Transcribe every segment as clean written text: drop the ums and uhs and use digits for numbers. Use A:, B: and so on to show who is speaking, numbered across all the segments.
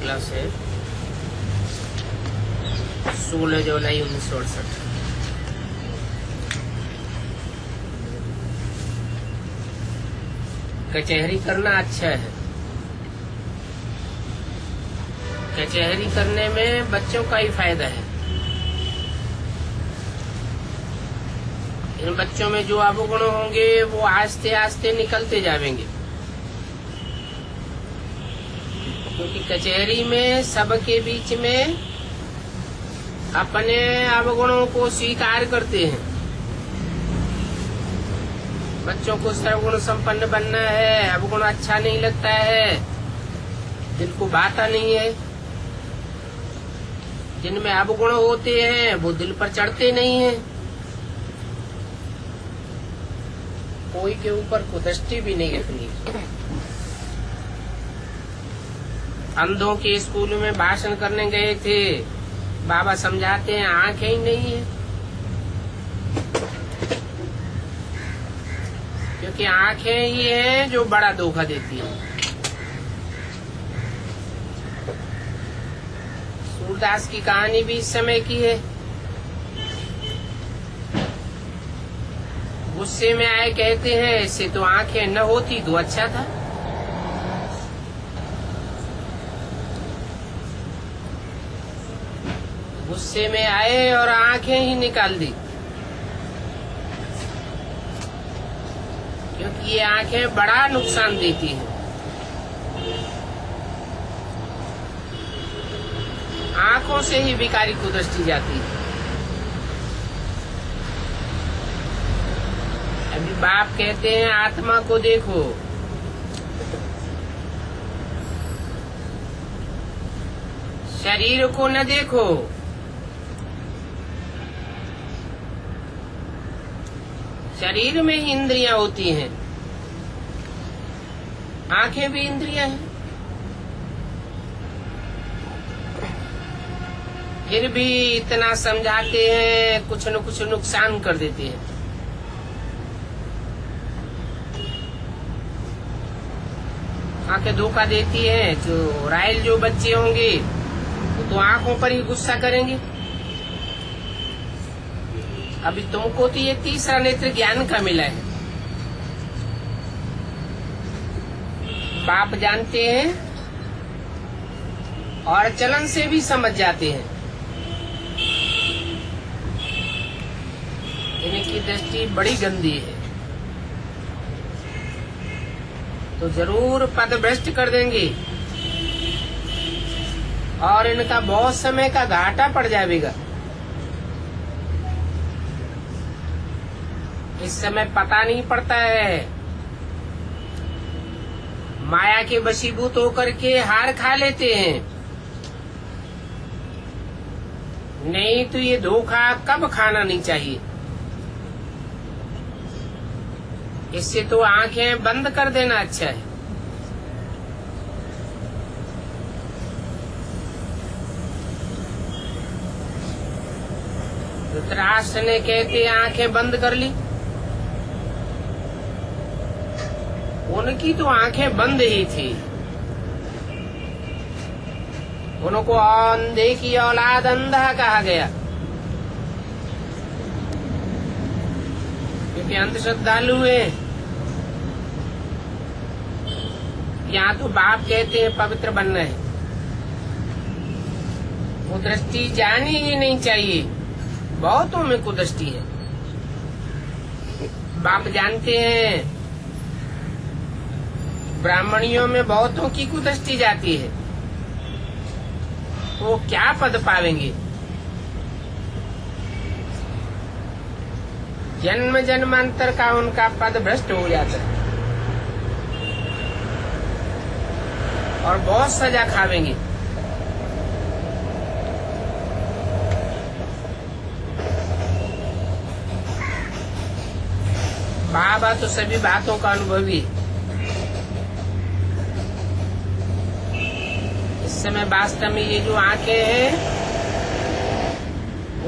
A: Class है 16 जुलाई 1968। कचहरी करना अच्छा है। कचहरी करने में बच्चों का ही फायदा है। इन बच्चों में जो अवगुण होंगे वो आस्ते आस्ते निकलते जाएंगे, क्योंकि कचहरी में सबके बीच में अपने अवगुणों को स्वीकार करते हैं। बच्चों को सर्वगुण संपन्न बनना है, अवगुण अच्छा नहीं लगता है, दिल को भाता नहीं है। जिनमें अवगुण होते हैं वो दिल पर चढ़ते नहीं हैं। कोई के ऊपर कुदृष्टि भी नहीं रखनी। अंधों के स्कूल में भाषण करने गए थे, बाबा समझाते हैं आंखें ही नहीं है, क्योंकि आंखें ही हैं जो बड़ा धोखा देती हैं। सूरदास की कहानी भी इस समय की है। गुस्से में आए कहते हैं इससे तो आंखें न होती तो अच्छा था। गुस्से में आए और आंखें ही निकाल दी, क्योंकि ये आंखें बड़ा नुकसान देती हैं। आंखों से ही विकारी को दृष्टि जाती है। अभी बाप कहते हैं आत्मा को देखो, शरीर को न देखो। शरीर में ही इंद्रियां होती हैं, आंखें भी इंद्रियां हैं। फिर भी इतना समझाते हैं, कुछ न कुछ नुकसान कर देते हैं। आंखें धोखा देती है। जो राइल जो बच्चे होंगे वो तो आंखों पर ही गुस्सा करेंगे। अभी तुमको तो ये तीसरा नेत्र ज्ञान का मिला है। बाप जानते हैं और चलन से भी समझ जाते हैं। इनकी दृष्टि बड़ी गंदी है, तो जरूर पद भ्रष्ट कर देंगे और इनका बहुत समय का घाटा पड़ जाएगा। इस समय पता नहीं पड़ता है, माया के वशीभूत होकर के हार खा लेते हैं। नहीं तो ये धोखा कब खाना नहीं चाहिए। इससे तो आंखें बंद कर देना अच्छा है। धृतराष्ट्र ने कहते आंखें बंद कर ली, उनकी तो आंखें बंद ही थी। उनको अंधे की औलाद अंधा कहा गया, क्योंकि अंध श्रद्धालु है। यहाँ तो बाप कहते हैं पवित्र बनना है, वो दृष्टि जानी ही नहीं चाहिए। बहुतों में कुदृष्टि है। बाप जानते हैं ब्राह्मणियों में बहुतों की कुदृष्टि जाती है, वो क्या पद पावेंगे। जन्म जन्मांतर का उनका पद भ्रष्ट हो जाता है और बहुत सजा खावेंगे। बाबा तो सभी बातों का अनुभवी। इस समय वास्तव में ये जो आंखें हैं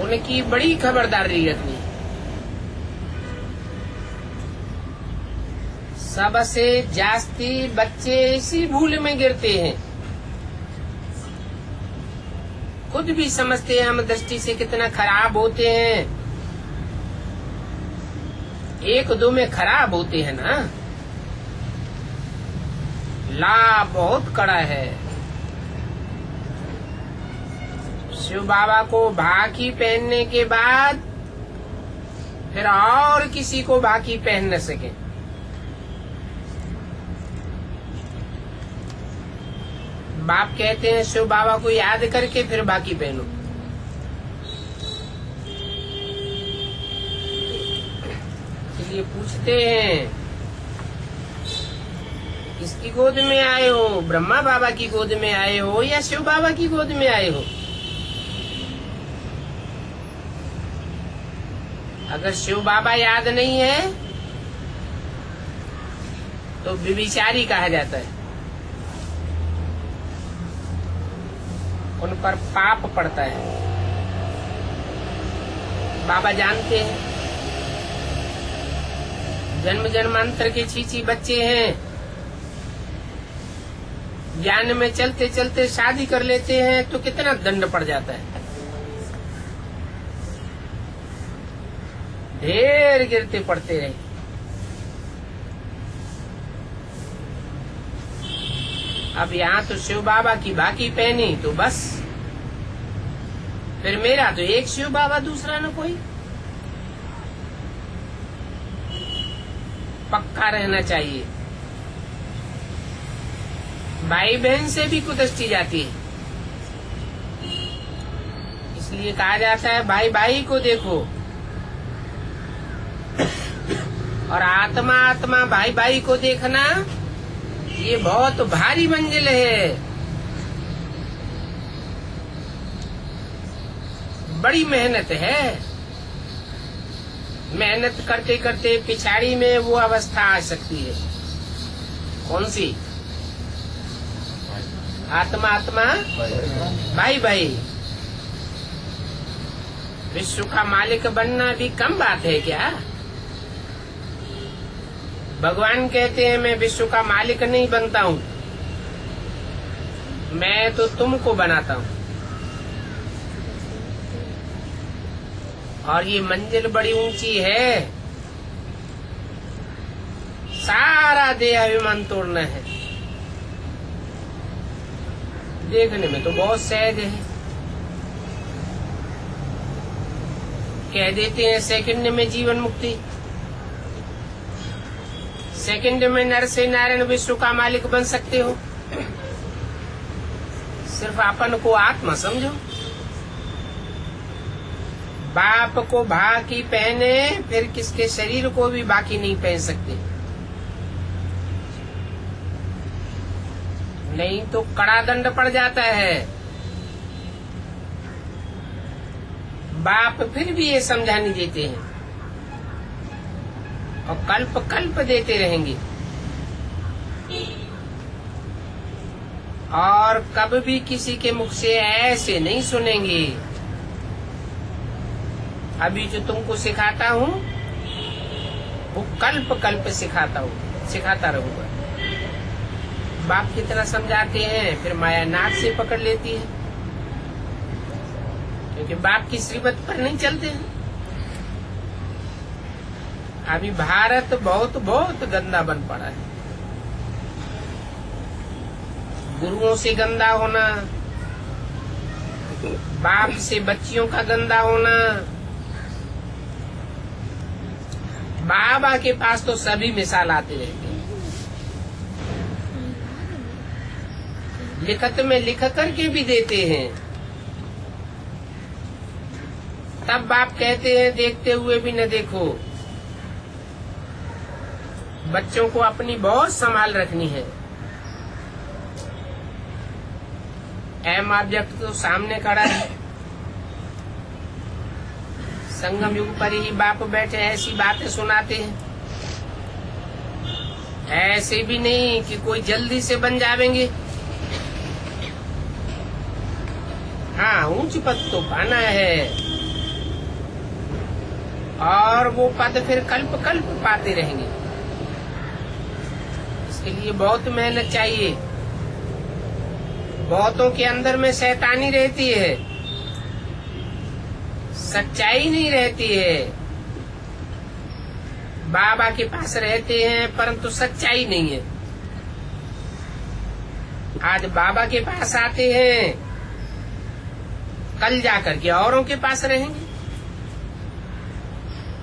A: उनकी बड़ी खबरदारी रखनी है। सबसे जास्ती बच्चे इसी भूल में गिरते हैं। खुद भी समझते हैं हम दृष्टि से कितना खराब होते हैं। एक दो में खराब होते हैं ना, लाभ बहुत कड़ा है। शिव बाबा को भाकी पहनने के बाद फिर और किसी को भाकी पहन न सके। बाप कहते हैं शिव बाबा को याद करके फिर बाकी पहनो। इसलिए पूछते हैं, किसकी गोद में आए हो? ब्रह्मा बाबा की गोद में आए हो या शिव बाबा की गोद में आए हो? अगर शिव बाबा याद नहीं है तो व्यभिचारी कहा जाता है, उन पर पाप पड़ता है। बाबा जानते हैं, जन्म जन्मांतर के छीछी बच्चे हैं, ज्ञान में चलते चलते शादी कर लेते हैं तो कितना दंड पड़ जाता है। ढेर गिरते पड़ते रहे। अब यहाँ तो शिव बाबा की बाकी पहनी तो बस, फिर मेरा तो एक शिव बाबा दूसरा न कोई। पक्का रहना चाहिए। भाई बहन से भी कुदृष्टि जाती है, इसलिए कहा जाता है भाई भाई को देखो और आत्मा आत्मा भाई भाई को देखना, ये बहुत भारी मंजिल है। बड़ी मेहनत है। मेहनत करते करते पिछाड़ी में वो अवस्था आ सकती है। कौन सी? आत्मा आत्मा भाई भाई। विश्व का मालिक बनना भी कम बात है क्या? भगवान कहते हैं मैं विश्व का मालिक नहीं बनता हूँ, मैं तो तुमको बनाता हूँ। और ये मंजिल बड़ी ऊंची है, सारा देह अभिमान तोड़ना है। देखने में तो बहुत सहज है, कह देते हैं सेकंड में जीवन मुक्ति, सेकंड में नर से नारायण विश्व का मालिक बन सकते हो। सिर्फ अपन को आत्मा समझो। बाप को बाकी पहने, फिर किसके शरीर को भी बाकी नहीं पहन सकते, नहीं तो कड़ा दंड पड़ जाता है। बाप फिर भी ये समझा नहीं देते हैं और कल्प कल्प देते रहेंगे, और कब भी किसी के मुख से ऐसे नहीं सुनेंगे। अभी जो तुमको सिखाता हूँ वो कल्प कल्प सिखाता रहूंगा। बाप की तरह समझाते हैं, फिर माया नाक से पकड़ लेती है, क्योंकि बाप की श्रीमत पर नहीं चलते हैं। अभी भारत बहुत बहुत गंदा बन पड़ा है। गुरुओं से गंदा होना, बाप से बच्चियों का गंदा होना। बाबा के पास तो सभी मिसाल आते रहते हैं, लिखत में लिख करके भी देते हैं। तब बाप कहते हैं देखते हुए भी न देखो। बच्चों को अपनी बहुत संभाल रखनी है। अहम ऑब्जेक्ट तो सामने खड़ा है, संगम युग पर ही बाप बैठे ऐसी बातें सुनाते हैं। ऐसे भी नहीं कि कोई जल्दी से बन जावेंगे। हाँ, ऊंच पद तो पाना है, और वो पद फिर कल्प कल्प पाते रहेंगे। इसके लिए बहुत मेहनत चाहिए। बहुतों के अंदर में शैतानी रहती है, सच्चाई नहीं रहती है। बाबा के पास रहते हैं परंतु सच्चाई नहीं है। आज बाबा के पास आते हैं, कल जाकर के औरों के पास रहेंगे,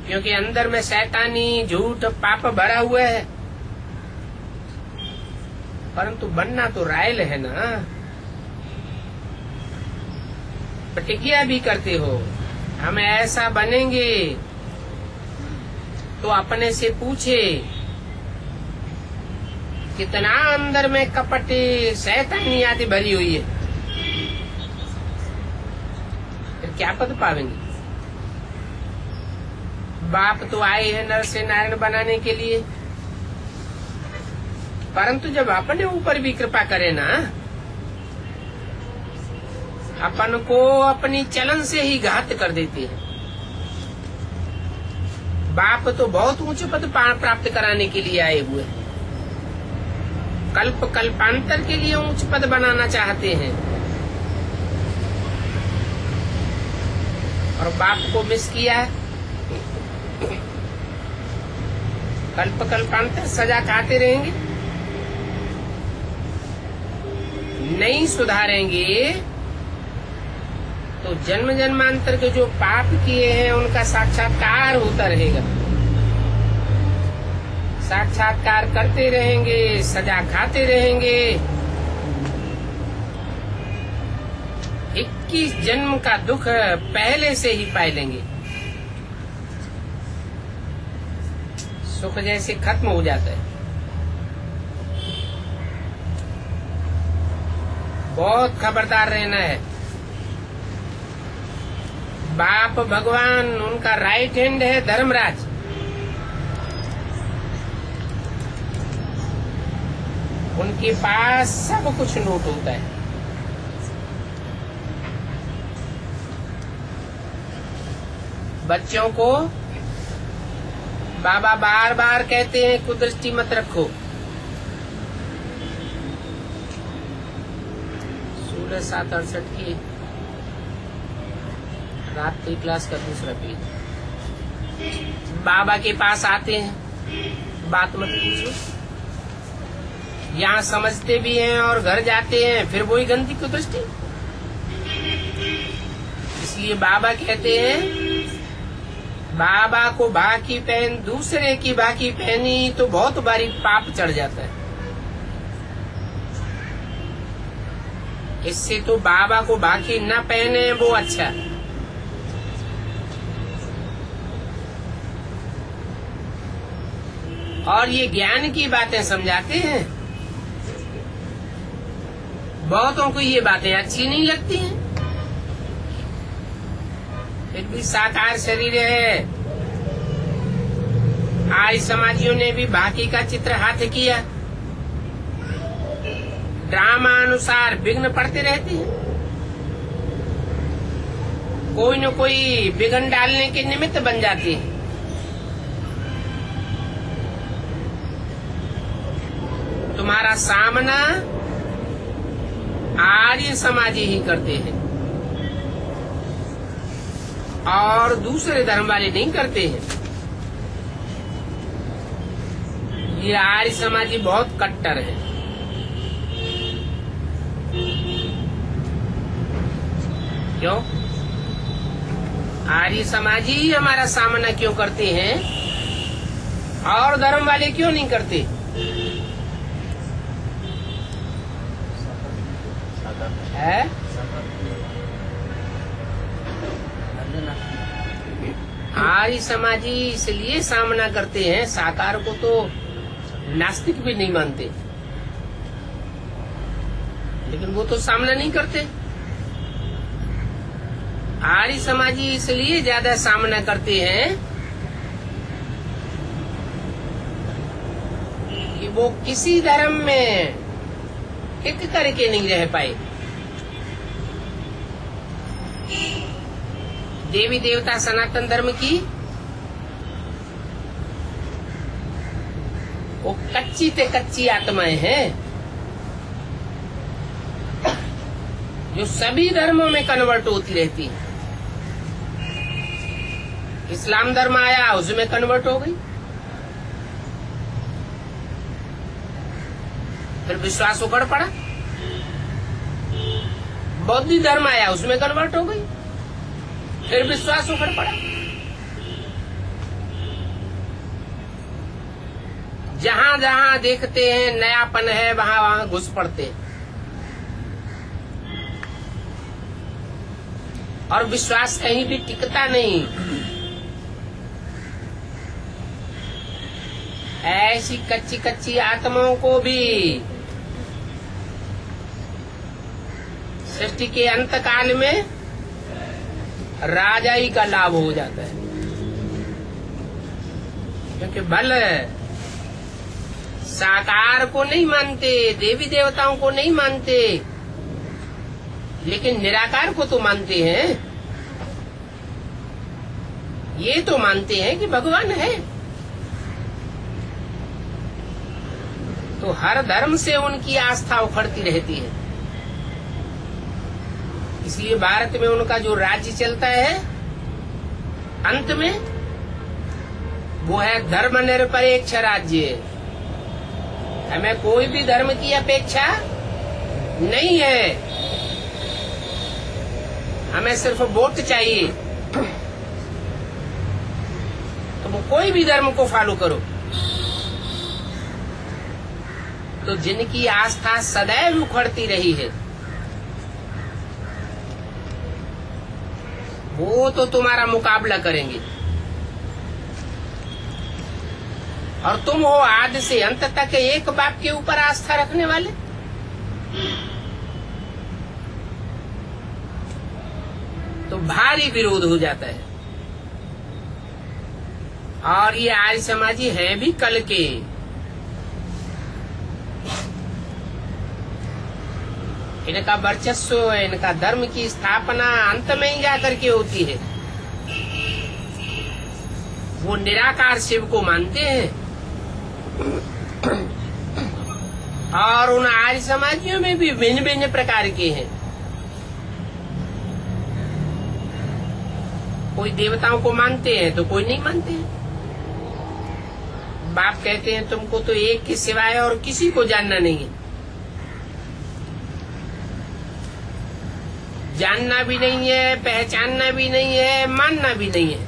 A: क्योंकि अंदर में शैतानी झूठ पाप भरा हुआ है। परंतु बनना तो रायल है ना, प्रतिज्ञा भी करते हो हम ऐसा बनेंगे, तो अपने से पूछे कितना अंदर में कपट शैतानी आदि भरी हुई है, फिर क्या पद पावेंगे। बाप तो आए हैं नर से नारायण बनाने के लिए, परंतु जब अपने ऊपर भी कृपा करे ना, अपन को अपनी चलन से ही घात कर देते हैं। बाप तो बहुत ऊंचे पद प्राप्त कराने के लिए आए हुए हैं, कल्प कल्पांतर के लिए ऊंच पद बनाना चाहते हैं, और बाप को मिस किया। कल्प कल्पांतर सजा खाते रहेंगे, नहीं सुधारेंगे तो जन्म जन्मांतर के जो पाप किए हैं उनका साक्षात्कार होता रहेगा। साक्षात्कार करते रहेंगे, सजा खाते रहेंगे। 21 जन्म का दुख पहले से ही पाए लेंगे, सुख जैसे खत्म हो जाता है। बहुत खबरदार रहना है। बाप भगवान, उनका राइट हैंड है धर्मराज। उनके पास सब कुछ नोट होता है। बच्चों को बाबा बार बार कहते हैं कुदृष्टि मत रखो। 16/7/68 की रात्रि क्लास का दूसरा पेज। बाबा के पास आते हैं, बात मत पूछो। यहाँ समझते भी हैं और घर जाते हैं फिर वही गंदी कुदृष्टि। इसलिए बाबा कहते हैं बाबा को बाकी पहन, दूसरे की बाकी पहनी तो बहुत बारी पाप चढ़ जाता है। इससे तो बाबा को बाकी न पहने वो अच्छा। और ये ज्ञान की बातें समझाते हैं। बहुतों को ये बातें अच्छी नहीं लगती हैं, फिर भी साकार शरीर है। आर्य समाजियों ने भी बाकी का चित्र हाथ किया, ड्रामा अनुसार विघ्न पड़ते रहते हैं। कोई न कोई विघ्न डालने के निमित्त बन जाती है। तुम्हारा सामना आर्य समाजी ही करते हैं और दूसरे धर्म वाले नहीं करते हैं। ये आर्य समाजी बहुत कट्टर है। क्यों? आर्य समाजी ही हमारा सामना क्यों करते हैं और धर्म वाले क्यों नहीं करते? है? आर्य समाजी इसलिए सामना करते हैं, साकार को तो नास्तिक भी नहीं मानते, लेकिन वो तो सामना नहीं करते। आर्य समाजी इसलिए ज्यादा सामना करते हैं कि वो किसी धर्म में टिक करके नहीं रह पाए। देवी देवता सनातन धर्म की वो कच्ची ते कच्ची आत्माएं हैं जो सभी धर्मों में कन्वर्ट होती रहती हैं। इस्लाम धर्म आया, उसमें कन्वर्ट हो गई। फिर विश्वास उखड़ पड़ा। बौद्ध धर्म आया, उसमें कन्वर्ट हो गई, फिर विश्वास उखड़ पड़ा। जहां जहां देखते हैं नयापन है, वहां वहां घुस पड़ते हैं और विश्वास कहीं भी टिकता नहीं। ऐसी कच्ची कच्ची आत्माओं को भी सृष्टि के अंत काल में राजाई का लाभ हो जाता है, क्योंकि बल साकार को नहीं मानते, देवी देवताओं को नहीं मानते, लेकिन निराकार को तो मानते हैं। ये तो मानते हैं कि भगवान है। तो हर धर्म से उनकी आस्था उखड़ती रहती है। इसलिए भारत में उनका जो राज्य चलता है अंत में, वो है धर्मनिरपेक्ष राज्य। हमें कोई भी धर्म की अपेक्षा नहीं है, हमें सिर्फ वोट चाहिए। तो वो कोई भी धर्म को फॉलो करो। तो जिनकी आस्था सदैव उखड़ती रही है, वो तो तुम्हारा मुकाबला करेंगे। और तुम हो आदि से अंत तक एक बाप के ऊपर आस्था रखने वाले। तो भारी विरोध हो जाता है। और ये आर्य समाजी हैं भी कल के। इनका वर्चस्व, इनका धर्म की स्थापना अंत में ही जाकर के होती है। वो निराकार शिव को मानते हैं। और उन आर्य समाजियों में भी भिन्न भिन्न प्रकार के हैं। कोई देवताओं को मानते हैं तो कोई नहीं मानते हैं। बाप कहते हैं तुमको तो एक के सिवाय और किसी को जानना नहीं है। जानना भी नहीं है, पहचानना भी नहीं है, मानना भी नहीं है।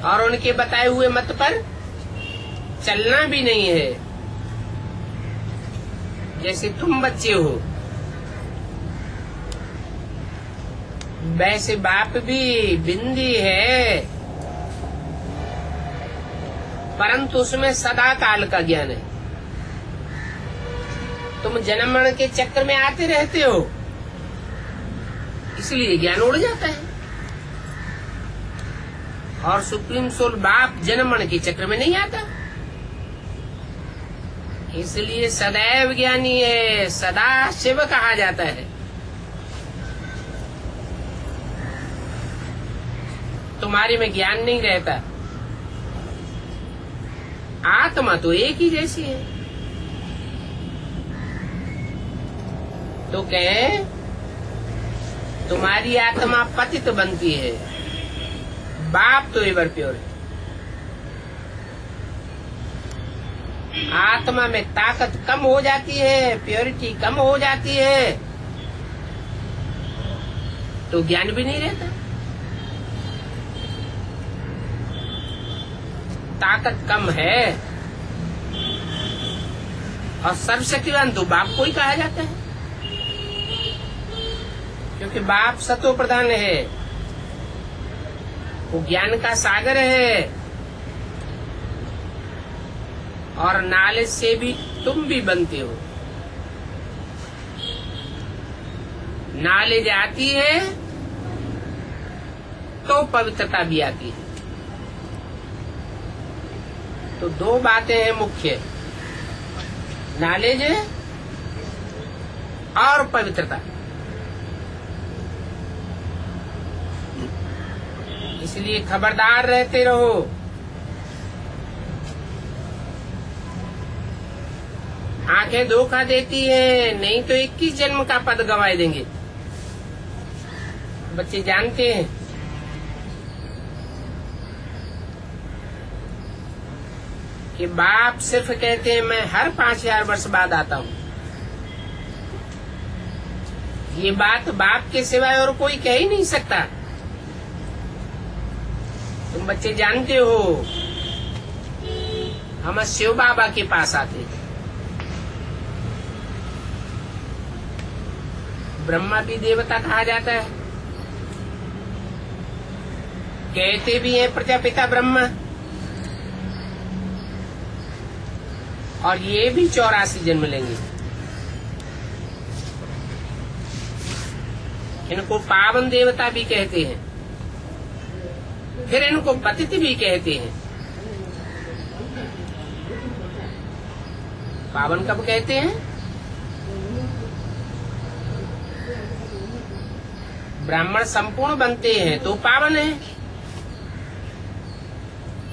A: और उनके बताए हुए मत पर चलना भी नहीं है। जैसे तुम बच्चे हो, वैसे बाप भी बिंदी है, परंतु उसमें सदा काल का ज्ञान है। तुम जन्म मरण के चक्कर में आते रहते हो, इसलिए ज्ञान उड़ जाता है। और सुप्रीम सोल बाप जन्म मरण के चक्र में नहीं आता, इसलिए सदैव ज्ञानी है, सदा शिव कहा जाता है। तुम्हारे में ज्ञान नहीं रहता। आत्मा तो एक ही जैसी है। तो कहे तुम्हारी आत्मा पतित बनती है, बाप तो एवर प्योर है। आत्मा में ताकत कम हो जाती है, प्योरिटी कम हो जाती है, तो ज्ञान भी नहीं रहता। ताकत कम है और सर्वशक्तिवान तो बाप को ही कहा जाता है, क्योंकि बाप सतो प्रधान है, वो ज्ञान का सागर है। और नॉलेज से भी तुम भी बनते हो। नॉलेज आती है तो पवित्रता भी आती है। तो दो बातें हैं मुख्य, नॉलेज और पवित्रता। इसलिए खबरदार रहते रहो। आंखें धोखा देती हैं, नहीं तो 21 जन्म का पद गंवाए देंगे। बच्चे जानते हैं कि बाप सिर्फ कहते हैं मैं हर 5000 वर्ष बाद आता हूँ। ये बात बाप के सिवाय और कोई कह ही नहीं सकता। तुम बच्चे जानते हो, हम शिव बाबा के पास आते हैं। ब्रह्मा भी देवता कहा जाता है, कहते भी हैं प्रजापिता ब्रह्मा, और ये भी 84 जन्म लेंगे। इनको पावन देवता भी कहते हैं, फिर इनको पतित भी कहते हैं। पावन कब कहते हैं? ब्राह्मण संपूर्ण बनते हैं तो पावन है,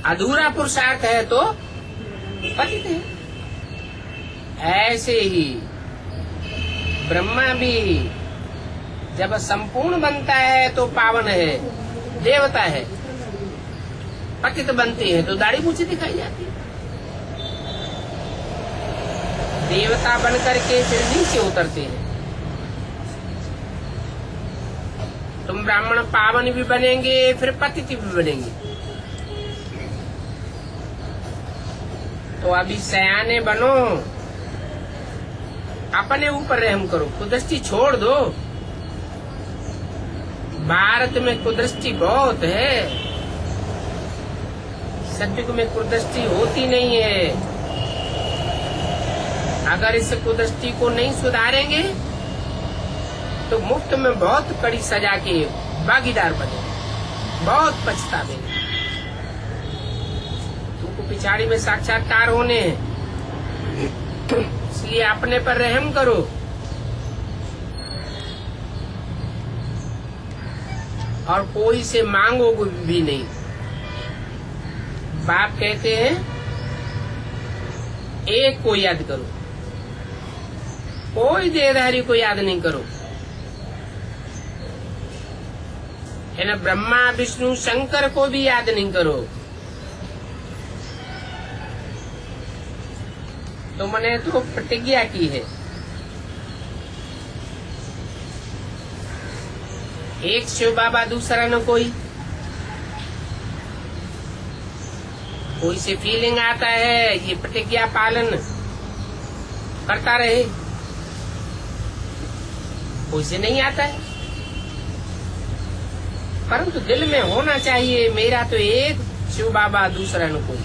A: अधूरा पुरुषार्थ है तो पतित है। ऐसे ही ब्रह्मा भी जब संपूर्ण बनता है तो पावन है, देवता है। पतित बनते हैं तो दाढ़ी मूछें दिखाई जाती है। देवता बन करके फिर नीचे उतरते हैं। तुम ब्राह्मण पावन भी बनेंगे, फिर पतित भी बनेंगे। तो अभी सयाने बनो, अपने ऊपर रहम करो, कुदृष्टि छोड़ दो। भारत में कुदृष्टि बहुत है, सत्युग में कुदृष्टि होती नहीं है। अगर इस कुदृष्टि को नहीं सुधारेंगे तो मुफ्त में बहुत कड़ी सजा के भागीदार बने, बहुत पछतावेंगे। तुमको पिछाड़ी में साक्षात्कार होने हैं, इसलिए अपने पर रहम करो। और कोई से मांगो भी नहीं। बाप कहते हैं एक को याद करो, कोई देहधारी को याद नहीं करो। है ना, ब्रह्मा विष्णु शंकर को भी याद नहीं करो। तो मैंने तो प्रतिज्ञा की है, एक शिव बाबा, दूसरा न कोई। कोई से फीलिंग आता है ये प्रतिज्ञा पालन करता रहे, कोई से नहीं आता है। परंतु दिल में होना चाहिए मेरा तो एक शिव बाबा, दूसरा न कोई।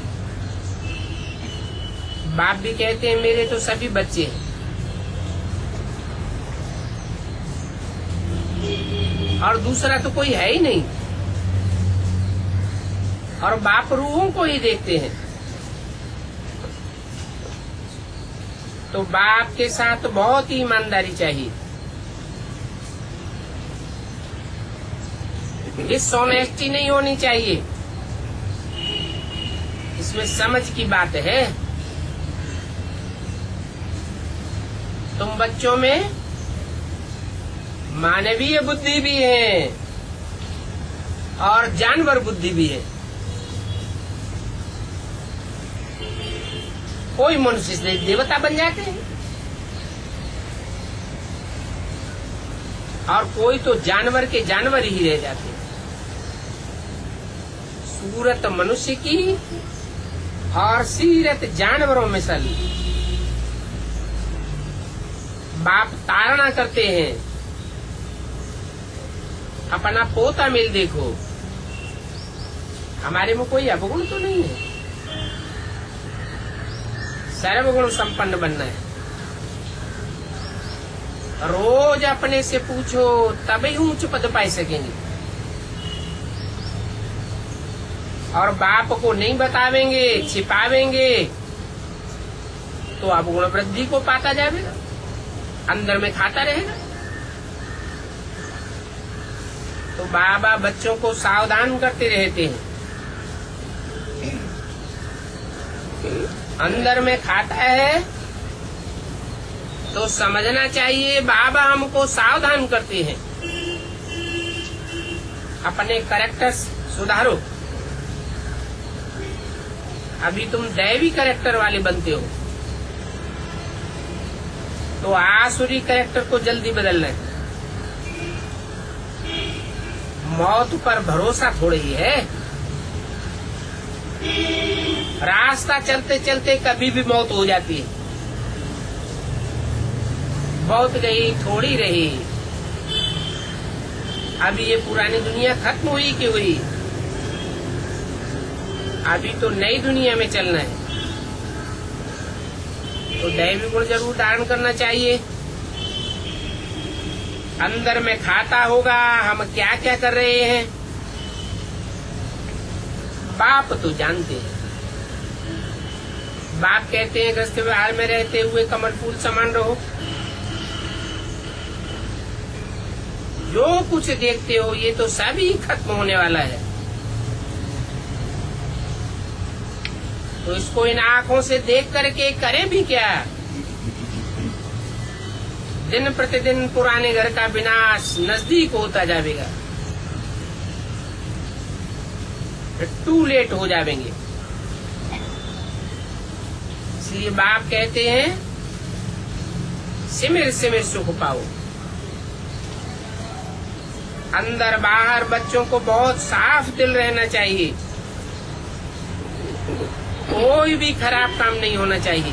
A: बाप भी कहते हैं मेरे तो सभी बच्चे हैं, और दूसरा तो कोई है ही नहीं। और बाप रूहों को ही देखते हैं। तो बाप के साथ बहुत ही ईमानदारी चाहिए। डिसऑनेस्टी नहीं होनी चाहिए, इसमें समझ की बात है। तुम बच्चों में मानवीय बुद्धि भी है और जानवर बुद्धि भी है। कोई मनुष्य से देवता बन जाते हैं और कोई तो जानवर के जानवर ही रह जाते हैं। सूरत मनुष्य की और सीरत जानवरों में सली। बाप तारणा करते हैं, अपना पोता मिल देखो, हमारे में कोई अवगुण तो नहीं है, सर्वगुण संपन्न बनना है। रोज अपने से पूछो तभी ऊंच पद पा सकेंगे। और बाप को नहीं बतावेंगे, छिपावेंगे तो अवगुण वृद्धि को पाता जाएगा, अंदर में खाता रहेगा। तो बाबा बच्चों को सावधान करते रहते हैं। अंदर में खाता है तो समझना चाहिए बाबा हमको सावधान करते हैं। अपने कैरेक्टर सुधारो, अभी तुम दैवी कैरेक्टर वाले बनते हो, तो आसुरी कैरेक्टर को जल्दी बदलना है। मौत पर भरोसा थोड़ी है। रास्ता चलते चलते कभी भी मौत हो जाती है। मौत गई थोड़ी रही। अभी ये पुरानी दुनिया खत्म हुई कि हुई? अभी तो नई दुनिया में चलना है, तो दैवी गुण जरूर धारण करना चाहिए। अंदर में खाता होगा हम क्या क्या कर रहे हैं, बाप तो जानते हैं। बाप कहते हैं ग्रस्त व्यवहार में रहते हुए कमल फूल समान रहो। जो कुछ देखते हो ये तो सभी खत्म होने वाला है, तो इसको इन आंखों से देख करके करें भी क्या? दिन प्रतिदिन पुराने घर का विनाश नजदीक होता जाएगा, टू लेट हो जाएंगे। इसलिए बाप कहते हैं सिमिर सिमिर सुख पाओ। अंदर बाहर बच्चों को बहुत साफ दिल रहना चाहिए। कोई भी खराब काम नहीं होना चाहिए।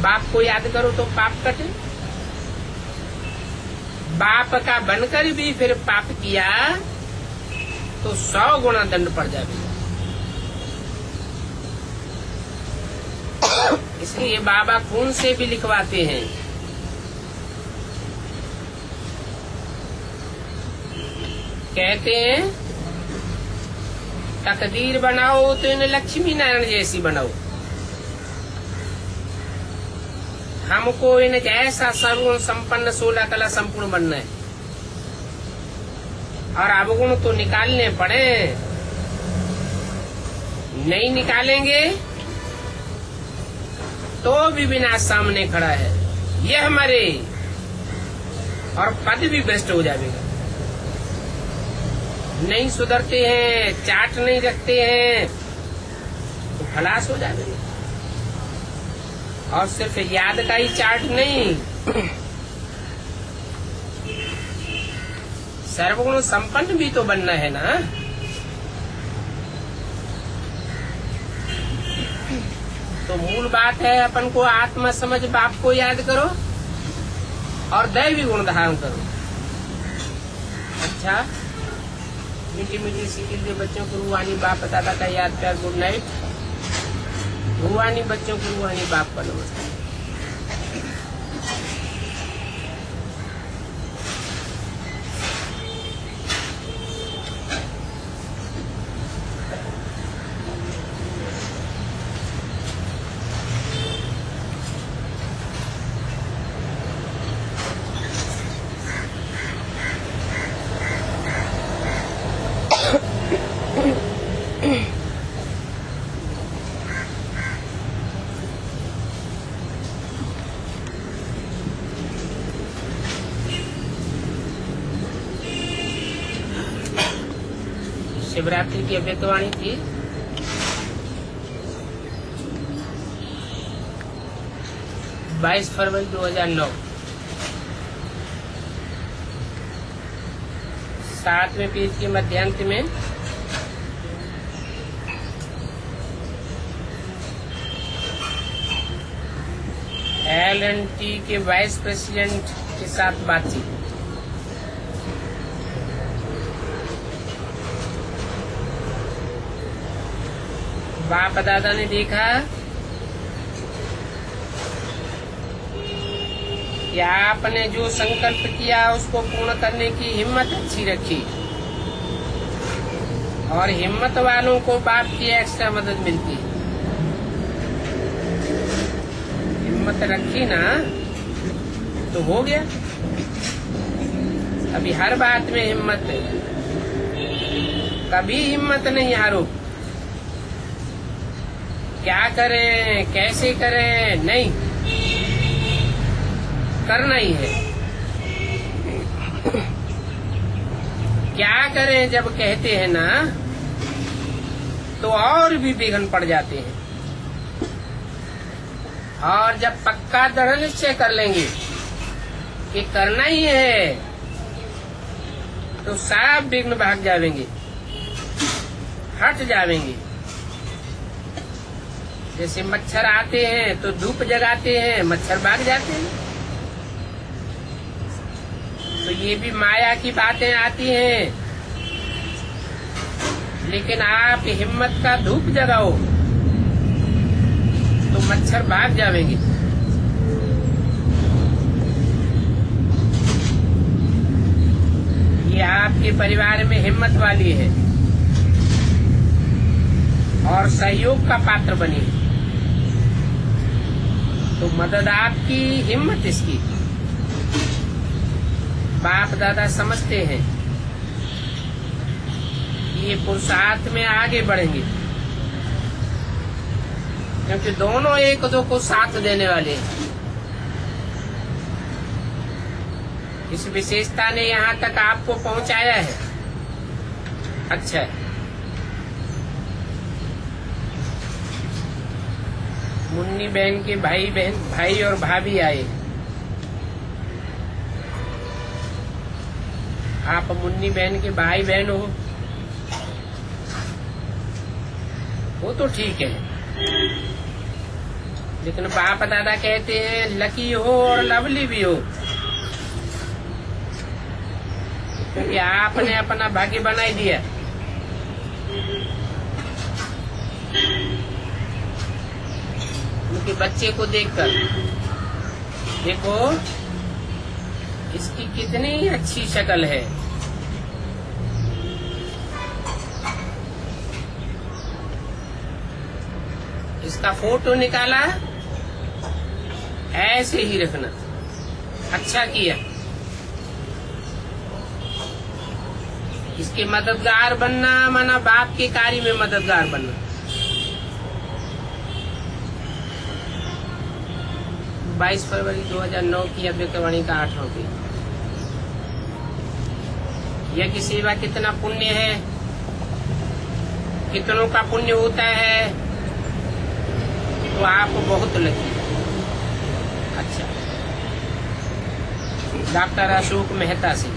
A: बाप को याद करो तो पाप कटे। बाप का बनकर भी फिर पाप किया तो 100 गुना दंड पड़ जाएगा। इसलिए बाबा खून से भी लिखवाते हैं। कहते हैं तकदीर बनाओ तो इन्हें लक्ष्मी नारायण जैसी बनाओ। हमको इन जैसा सर्वगुण संपन्न 16 कला संपूर्ण बनना है, और अवगुण तो निकालने पड़े। नहीं निकालेंगे तो भी विनाश सामने खड़ा है। यह मरे और पद भी भ्रष्ट हो जाएगा। नहीं सुधरते हैं, चाट नहीं रखते हैं तो खलास हो जाएंगे। और सिर्फ याद का ही चाट नहीं, सर्वगुण संपन्न भी तो बनना है ना। तो मूल बात है अपन को आत्मा समझ बाप को याद करो और दैवी गुण धारण करो। अच्छा, मीठी मीठी सीखिल दे बच्चों को रूहानी बाप दादा का याद प्यार गुड नाइट। रूहानी बच्चों को रूहानी बाप का नमस्कार। शिवरात्रि की अव्यक्तवाणी थी। बाईस फरवरी 2009, 7वें पेज के मध्यांत में L&T के वाइस प्रेसिडेंट के साथ बातचीत। बाप दादा ने देखा कि आपने जो संकल्प किया उसको पूर्ण करने की हिम्मत अच्छी रखी, और हिम्मत वालों को बाप की एक्स्ट्रा मदद मिलती। हिम्मत रखी ना तो हो गया। अभी हर बात में हिम्मत है, कभी हिम्मत नहीं हारो। क्या करें कैसे करें, नहीं, करना ही है। क्या करें जब कहते हैं ना तो और भी विघ्न पड़ जाते हैं। और जब पक्का दृढ़ निश्चय कर लेंगे कि करना ही है, तो सब विघ्न भाग जाएंगे, हट जाएंगे। जैसे मच्छर आते हैं तो धूप जगाते हैं, मच्छर भाग जाते हैं। तो ये भी माया की बातें आती हैं, लेकिन आप हिम्मत का धूप जगाओ तो मच्छर भाग जाएंगे। ये आपके परिवार में हिम्मत वाली है और सहयोग का पात्र बनी, तो मदद आपकी, हिम्मत इसकी। बाप दादा समझते हैं कि ये पुरुषार्थ में आगे बढ़ेंगे, क्योंकि दोनों एक दो को साथ देने वाले हैं। इस विशेषता ने यहाँ तक आपको पहुंचाया है। अच्छा, मुन्नी बहन के भाई और भाभी आए। आप मुन्नी बहन के भाई बहन हो, वो तो ठीक है, लेकिन बाप दादा कहते हैं लकी हो और लवली भी हो, क्योंकि आपने अपना भाग्य बनाई दिया। उनके बच्चे को देखकर देखो इसकी कितनी अच्छी शक्ल है। इसका फोटो निकाला, ऐसे ही रखना। अच्छा किया। इसके मददगार बनना माना बाप के कार्य में मददगार बनना। बाईस फरवरी 2009 की अभ्यवाणी का 8वां पेज। यह की सेवा कितना पुण्य है, कितनों का पुण्य होता है, तो आप बहुत लकी। अच्छा, डॉक्टर अशोक मेहता से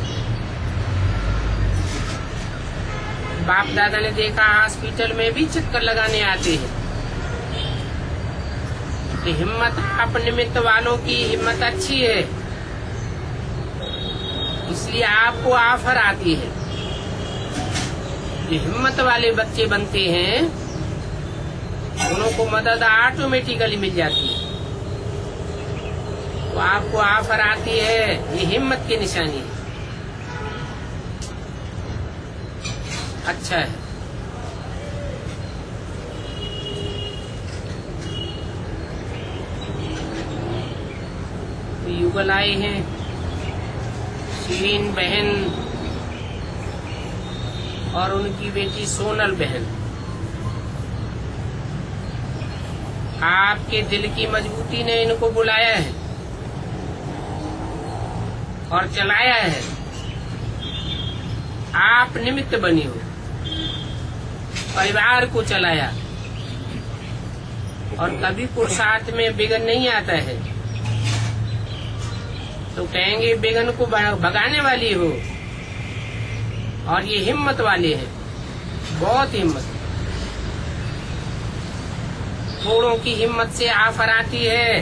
A: बाप दादा ने देखा हॉस्पिटल में भी चक्कर लगाने आते हैं, कि हिम्मत आप निमित्त वालों की हिम्मत अच्छी है, इसलिए आपको ऑफर आती है। जो हिम्मत वाले बच्चे बनते हैं उनको मदद ऑटोमेटिकली मिल जाती है। तो आपको ऑफर आती है, ये हिम्मत की निशानी है। अच्छा है। तो युगल आए हैं, शिरीन बहन और उनकी बेटी सोनल बहन। आपके दिल की मजबूती ने इनको बुलाया है और चलाया है। आप निमित्त बनी हो, परिवार को चलाया। और कभी पुरुषार्थ में विघ्न नहीं आता है तो कहेंगे विघ्न को भगाने वाली हो। और ये हिम्मत वाले हैं, बहुत हिम्मत। थोड़ों की हिम्मत से ऑफर आती है,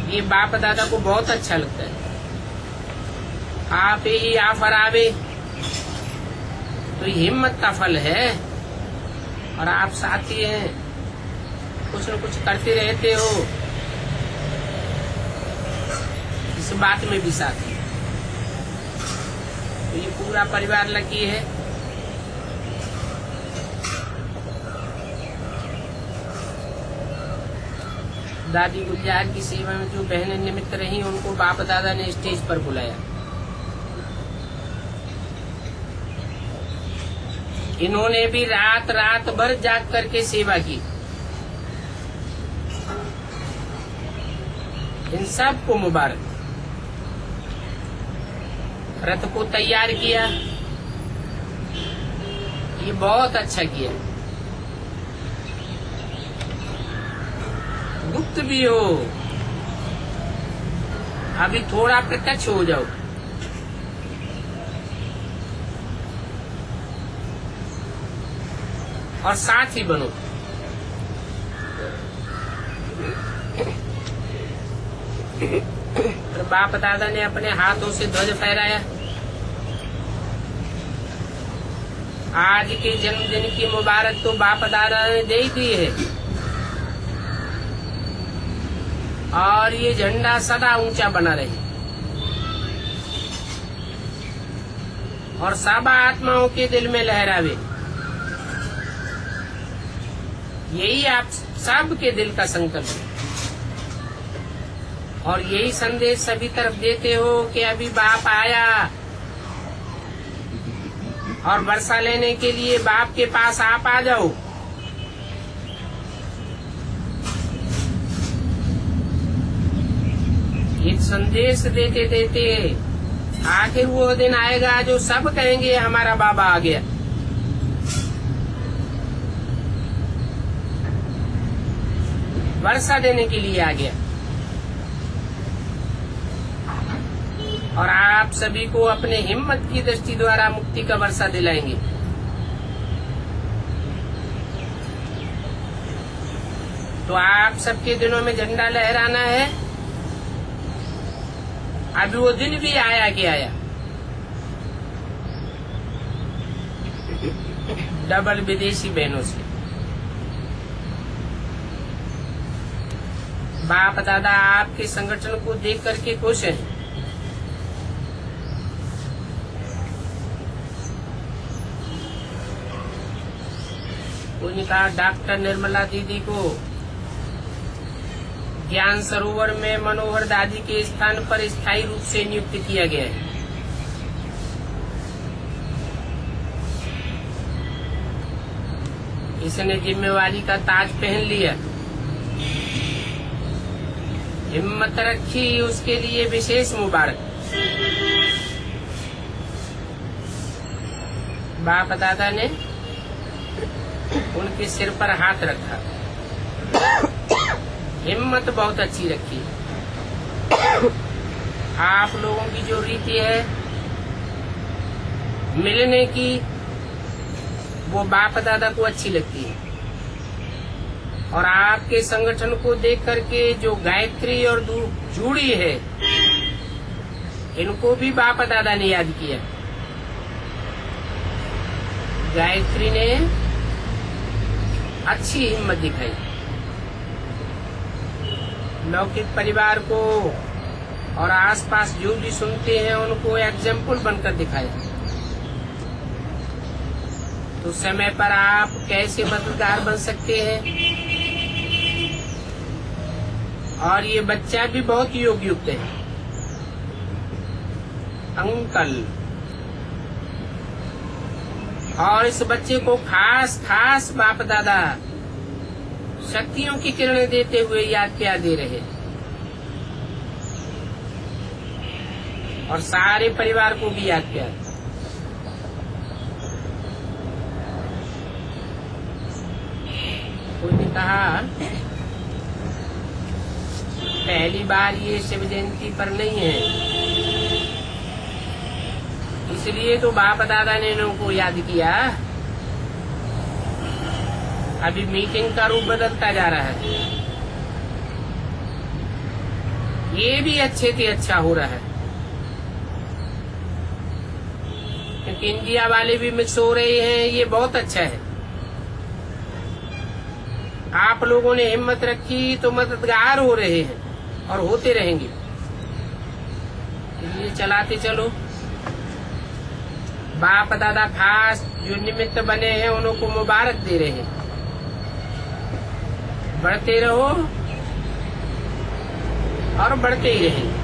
A: ये बाप दादा को बहुत अच्छा लगता है। आप ही ऑफर आवे तो हिम्मत का फल है। और आप साथी हैं, कुछ न कुछ करते रहते हो, इस बात में भी साथी। तो ये पूरा परिवार लकी है। दादी गुलजार की सेवा में जो बहनें निमित्त रही, उनको बाप दादा ने स्टेज पर बुलाया। इन्होंने भी रात रात भर जाग करके सेवा की। इन सबको मुबारक। रथ को तैयार किया, ये बहुत अच्छा किया। गुप्त भी हो, अभी थोड़ा प्रत्यक्ष हो जाओ। और साथ ही बनो। तो बाप दादा ने अपने हाथों से ध्वज फहराया। आज के जन्मदिन की मुबारक तो बाप दादा ने दे ही दी है, और ये झंडा सदा ऊंचा बना रहे और सब आत्माओं के दिल में लहरावे। यही आप सबके दिल का संकल्प है, और यही संदेश सभी तरफ देते हो कि अभी बाप आया, और वर्षा लेने के लिए बाप के पास आप आ जाओ। एक संदेश देते देते आखिर वो दिन आएगा जो सब कहेंगे हमारा बाबा आ गया। वर्षा देने के लिए आ गया, और आप सभी को अपने हिम्मत की दृष्टि द्वारा मुक्ति का वर्षा दिलाएंगे। तो आप सबके दिनों में झंडा लहराना है। अभी वो दिन भी आया कि आया, डबल विदेशी बहनों से। बाप दादा आपके संगठन को देख करके खुश हैं। उन्होंने कहा डॉक्टर निर्मला दीदी को ज्ञान सरोवर में मनोहर दादी के स्थान पर स्थायी रूप से नियुक्त किया गया है। इसने जिम्मेवारी का ताज पहन लिया, हिम्मत रखी, उसके लिए विशेष मुबारक। बाप दादा ने उनके सिर पर हाथ रखा। हिम्मत बहुत अच्छी रखी। आप लोगों की जो रीति है मिलने की, वो बाप दादा को अच्छी लगती है, और आपके संगठन को देख करके जो गायत्री और जूड़ी है, इनको भी बाप दादा ने याद किया। गायत्री ने अच्छी हिम्मत दिखाई, लौकिक परिवार को और आसपास जो भी सुनते हैं उनको एग्जाम्पल बनकर दिखाया। तो समय पर आप कैसे मददगार बन सकते हैं। और ये बच्चा भी बहुत योग्य युक्त है। अंकल, और इस बच्चे को खास खास बाप दादा शक्तियों की किरणें देते हुए याद क्या दे रहे, और सारे परिवार को भी याद किया। उन्होंने कहा पहली बार ये शिव जयंती पर नहीं है, इसलिए तो बाप दादा ने इनको याद किया। अभी मीटिंग का रूप बदलता जा रहा है, ये भी अच्छे से अच्छा हो रहा है, क्योंकि इंडिया वाले भी मिक्स हो रहे हैं। ये बहुत अच्छा है। आप लोगों ने हिम्मत रखी तो मददगार हो रहे हैं और होते रहेंगे। इसलिए चलाते चलो। बाप दादा खास जो निमित्त बने हैं उनको मुबारक दे रहे हैं। बढ़ते रहो और बढ़ते ही रहेंगे।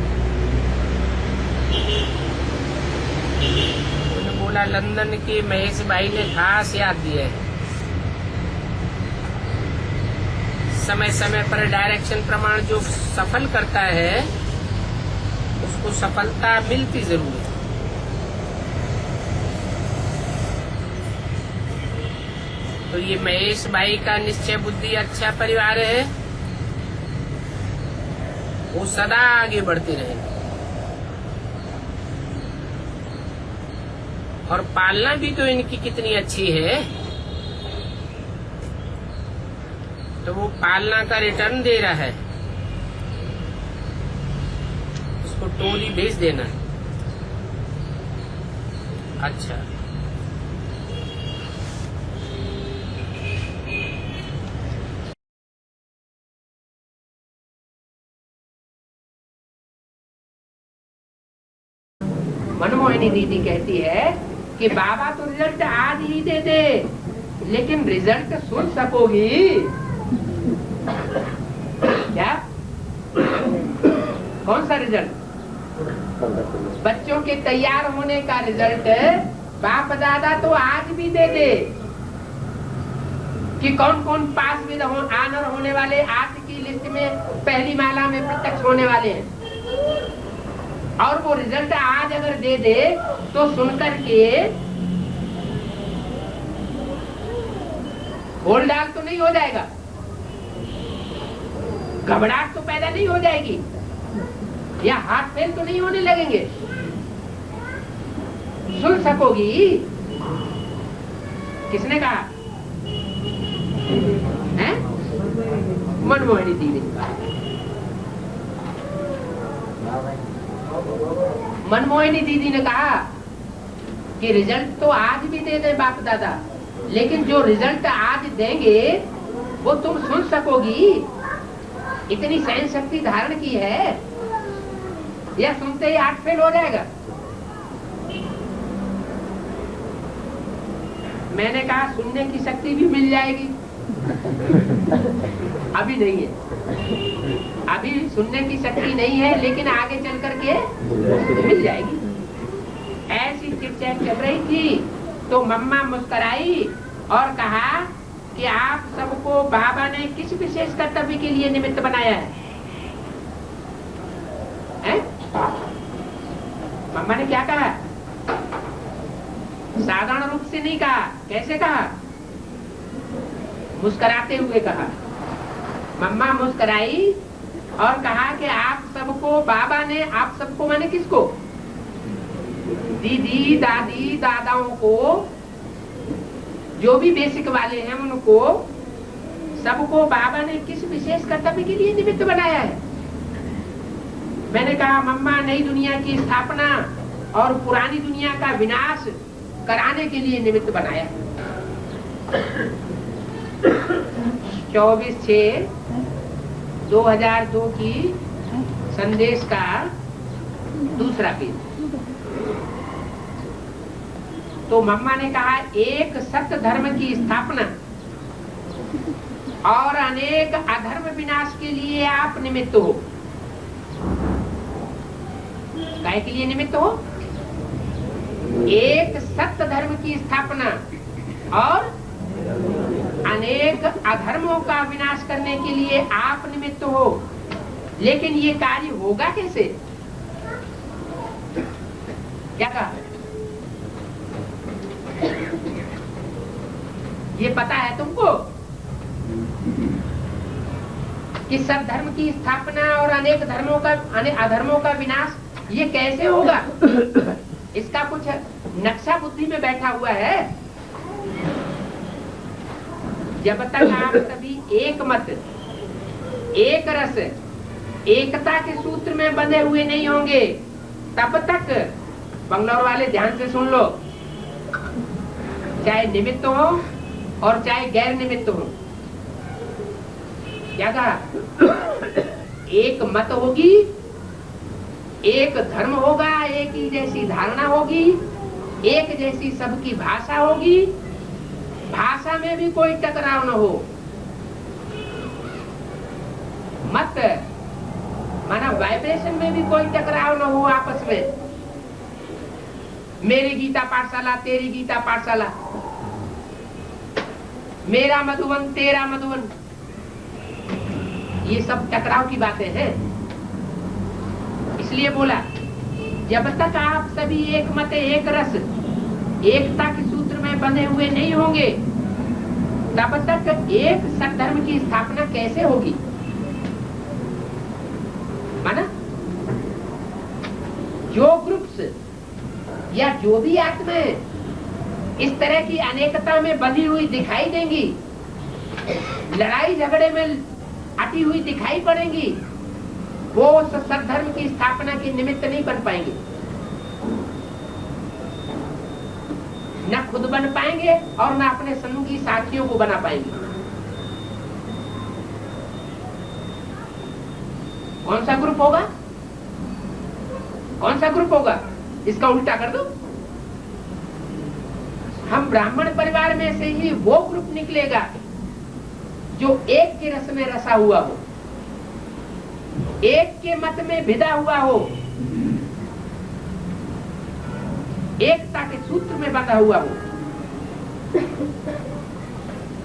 A: उन्होंने बोला लंदन के महेश भाई ने खास याद दिया है। समय समय पर डायरेक्शन प्रमाण जो सफल करता है उसको सफलता मिलती जरूर है। तो ये महेश भाई का निश्चय बुद्धि अच्छा परिवार है, वो सदा आगे बढ़ते रहेंगे। और पालना भी तो इनकी कितनी अच्छी है, तो वो पालना का रिटर्न दे रहा है, उसको टोली भेज देना है। अच्छा, मनमोहिनी दीदी कहती है कि बाबा तो रिजल्ट आज ही दे दे, लेकिन रिजल्ट सुन सकोगी क्या? कौन सा रिजल्ट? बच्चों के तैयार होने का रिजल्ट बाप दादा तो आज भी दे दे कि कौन कौन पास विद ऑनर होने वाले, आज की लिस्ट में पहली माला में प्रत्यक्ष होने वाले हैं। और वो रिजल्ट आज अगर दे दे तो सुनकर के होल डाल तो नहीं हो जाएगा, घबराहट तो पैदा नहीं हो जाएगी, या हाथ फेल तो नहीं होने लगेंगे? सुन सकोगी? किसने कहा? हैं? मनमोहिनी दीदी ने कहा। मनमोहिनी दीदी ने कहा कि रिजल्ट तो आज भी दे दे बाप दादा, लेकिन जो रिजल्ट आज देंगे वो तुम सुन सकोगी? इतनी सहन शक्ति धारण की है, या सुनते ही हाथ फेल हो जाएगा? मैंने कहा सुनने की शक्ति भी मिल जाएगी, अभी नहीं है, अभी सुनने की शक्ति नहीं है, लेकिन आगे चल करके मिल जाएगी। ऐसी चिट-चैट चल रही थी तो मम्मा मुस्कुराई और कहा कि आप सबको बाबा ने किस विशेष कर्तव्य के लिए निमित्त बनाया है? मम्मा ने क्या कहा? साधारण रूप से नहीं कहा, कैसे कहा? मुस्कुराते हुए कहा। मम्मा मुस्कुराई और कहा कि आप सबको बाबा ने, आप सबको माने किसको? दीदी दादी दादाओं को, जो भी बेसिक वाले हैं उनको सबको बाबा ने किस विशेष कर्तव्य के लिए निमित्त बनाया है? मैंने कहा मम्मा नई दुनिया की स्थापना और पुरानी दुनिया का विनाश कराने के लिए निमित्त बनाया है। 24/6/2002 की संदेश का दूसरा पेज। तो मम्मा ने कहा एक सत्य धर्म की स्थापना और अनेक अधर्म विनाश के लिए आप निमित्त हो। काय के लिए निमित्त हो? एक सत्य धर्म की स्थापना और अनेक अधर्मों का विनाश करने के लिए आप निमित्त हो। लेकिन ये कार्य होगा कैसे? क्या कहा? ये पता है तुमको कि सब धर्म की स्थापना और अनेक धर्मों का, अधर्मों का विनाश ये कैसे होगा? इसका कुछ नक्शा बुद्धि में बैठा हुआ है। जब तक आप सभी एक मत, एक रस, एकता के सूत्र में बंधे हुए नहीं होंगे, तब तक, बंगलौर वाले ध्यान से सुन लो, चाहे निमित्त हो और चाहे गैर निमित्त हो, क्या कहा? एक मत होगी, एक धर्म होगा, एक ही जैसी धारणा होगी, एक जैसी सबकी भाषा होगी, भाषा में भी कोई टकराव न हो। मत माना वाइब्रेशन में भी कोई टकराव न हो आपस में। मेरी गीता पाठशाला, तेरी गीता पाठशाला, मेरा मधुबन, तेरा मधुबन, ये सब टकराव की बातें हैं। इसलिए बोला जब तक आप सभी एक मत, एक रस, एकता के सूत्र में बंधे हुए नहीं होंगे, तब तक एक सत्य धर्म की स्थापना कैसे होगी? जो ग्रुप्स या जो भी आत्माएं इस तरह की अनेकता में बंधी हुई दिखाई देंगी, लड़ाई झगड़े में अटी हुई दिखाई पड़ेंगी, वो उस सद्धर्म की स्थापना के निमित्त नहीं बन पाएंगे, न खुद बन पाएंगे और न अपने संगी साथियों को बना पाएंगे। कौन सा ग्रुप होगा? कौन सा ग्रुप होगा? इसका उल्टा कर दो। हम ब्राह्मण परिवार में से ही वो ग्रुप निकलेगा जो एक के रस में रसा हुआ हो, एक के मत में भिदा हुआ हो, एकता के सूत्र में बंधा हुआ हो,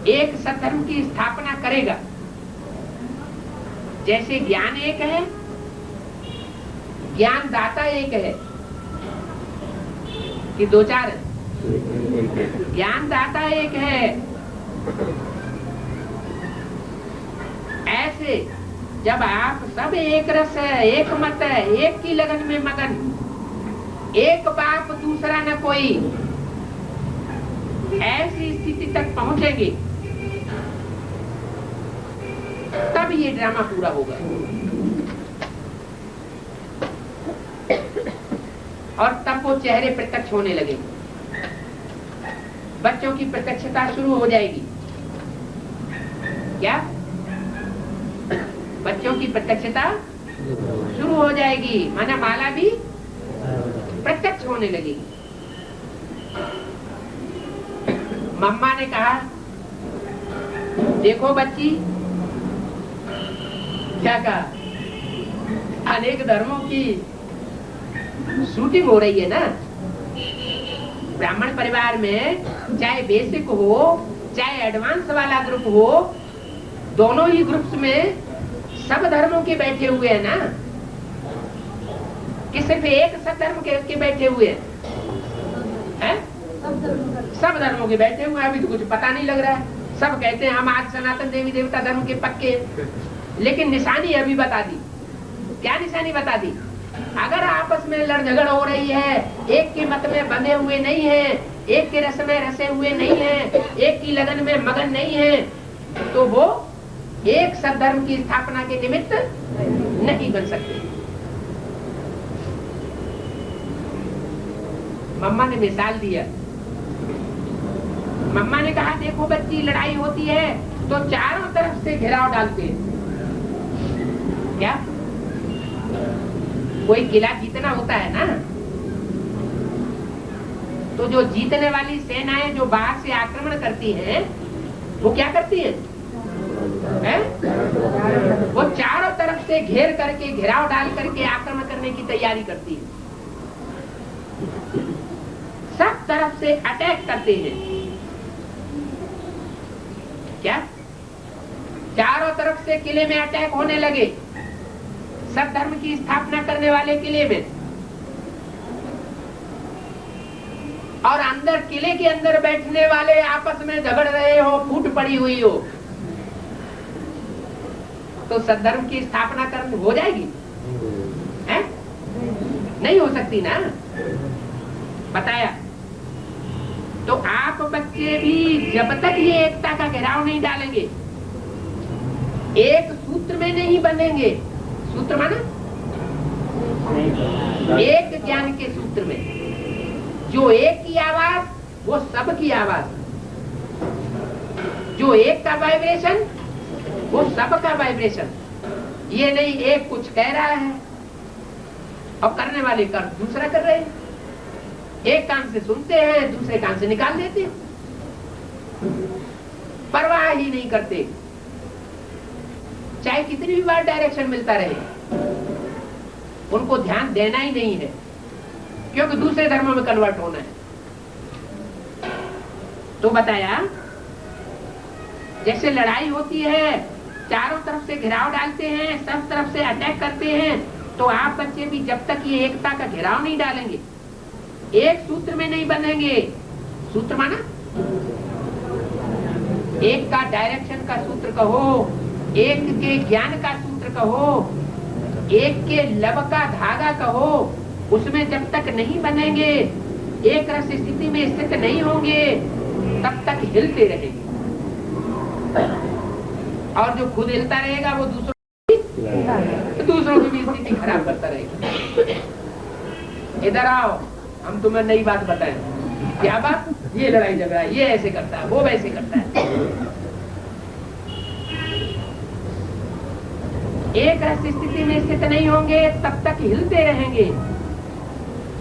A: एक सद्धर्म की स्थापना करेगा। जैसे ज्ञान एक है, ज्ञान दाता एक है कि दो चार है? ज्ञान दाता एक है। ऐसे जब आप सब एक रस है, एक मत है, एक की लगन में मगन, एक बाप दूसरा न कोई, ऐसी स्थिति तक पहुंचेंगे तब ये ड्रामा पूरा होगा। और तब वो चेहरे प्रत्यक्ष होने लगेंगे, बच्चों की प्रत्यक्षता शुरू हो जाएगी। क्या? बच्चों की प्रत्यक्षता शुरू हो जाएगी, माना माला भी प्रत्यक्ष होने लगेगी। मम्मा ने कहा, देखो बच्ची, क्या कहा, अनेक धर्मों की शूटिंग हो रही है ना। ब्राह्मण परिवार में चाहे बेसिक हो चाहे एडवांस वाला ग्रुप हो, दोनों ही ग्रुप्स में सब धर्मों के बैठे हुए हैं ना, कि सिर्फ एक सद्धर्म के बैठे हुए हैं? सब धर्मों के बैठे हुए हैं। अभी तो कुछ पता नहीं लग रहा है, सब कहते हैं हम आज सनातन देवी देवता धर्म के पक्के हैं, लेकिन निशानी अभी बता दी। क्या निशानी बता दी? अगर आपस में लड़ झगड़ हो रही है, एक के मत में बंधे हुए नहीं है, एक के रस में रसे हुए नहीं है, एक की लगन में मगन नहीं है, तो वो एक सद्धर्म की स्थापना के निमित्त नहीं बन सकते। मम्मा ने मिसाल दिया। मम्मा ने कहा, देखो बच्ची, लड़ाई होती है तो चारों तरफ से घेराव डालते हैं। क्या? कोई किला जीतना होता है ना, तो जो जीतने वाली सेनाएं जो बाहर से आक्रमण करती हैं, वो क्या करती हैं? वो चारों तरफ से घेर करके, घेराव डाल करके आक्रमण करने की तैयारी करती है। सब तरफ से अटैक करते हैं। क्या? चारों तरफ से किले में अटैक होने लगे, सब धर्म की स्थापना करने वाले किले में, और अंदर किले के अंदर बैठने वाले आपस में झगड़ रहे हो, फूट पड़ी हुई हो, तो सद्धर्म की स्थापना करनी हो जाएगी? है? नहीं हो सकती ना। बताया तो आप बच्चे भी जब तक ये एकता का घेराव नहीं डालेंगे, एक सूत्र में नहीं बनेंगे। सूत्र माना एक ज्ञान के सूत्र में, जो एक की आवाज वो सब की आवाज, जो एक का वाइब्रेशन वो सब का वाइब्रेशन। ये नहीं एक कुछ कह रहा है और करने वाले कर दूसरा कर रहे हैं, एक कान से सुनते हैं दूसरे कान से निकाल देते हैं, परवाह ही नहीं करते, चाहे कितनी भी बार डायरेक्शन मिलता रहे, उनको ध्यान देना ही नहीं है, क्योंकि दूसरे धर्मों में कन्वर्ट होना है। तो बताया, जैसे लड़ाई होती है, चारों तरफ से घेराव डालते हैं, सब तरफ से अटैक करते हैं, तो आप बच्चे भी जब तक ये एकता का घेराव नहीं डालेंगे, एक सूत्र में नहीं बनेंगे। सूत्र माना एक का डायरेक्शन का सूत्र कहो, एक के ज्ञान का सूत्र कहो, एक के लब का धागा कहो, उसमें जब तक नहीं बनेंगे, एक रस स्थिति में स्थित नहीं होंगे, तब तक हिलते रहेंगे। और जो खुद हिलता रहेगा वो दूसरों की भी स्थिति खराब करता रहेगा। इधर आओ, हम तुम्हें नई बात बताएं। क्या बात? ये लड़ाई झगड़ा, ये ऐसे करता है, वो वैसे करता है। एक रस स्थिति में स्थित नहीं होंगे तब तक हिलते रहेंगे।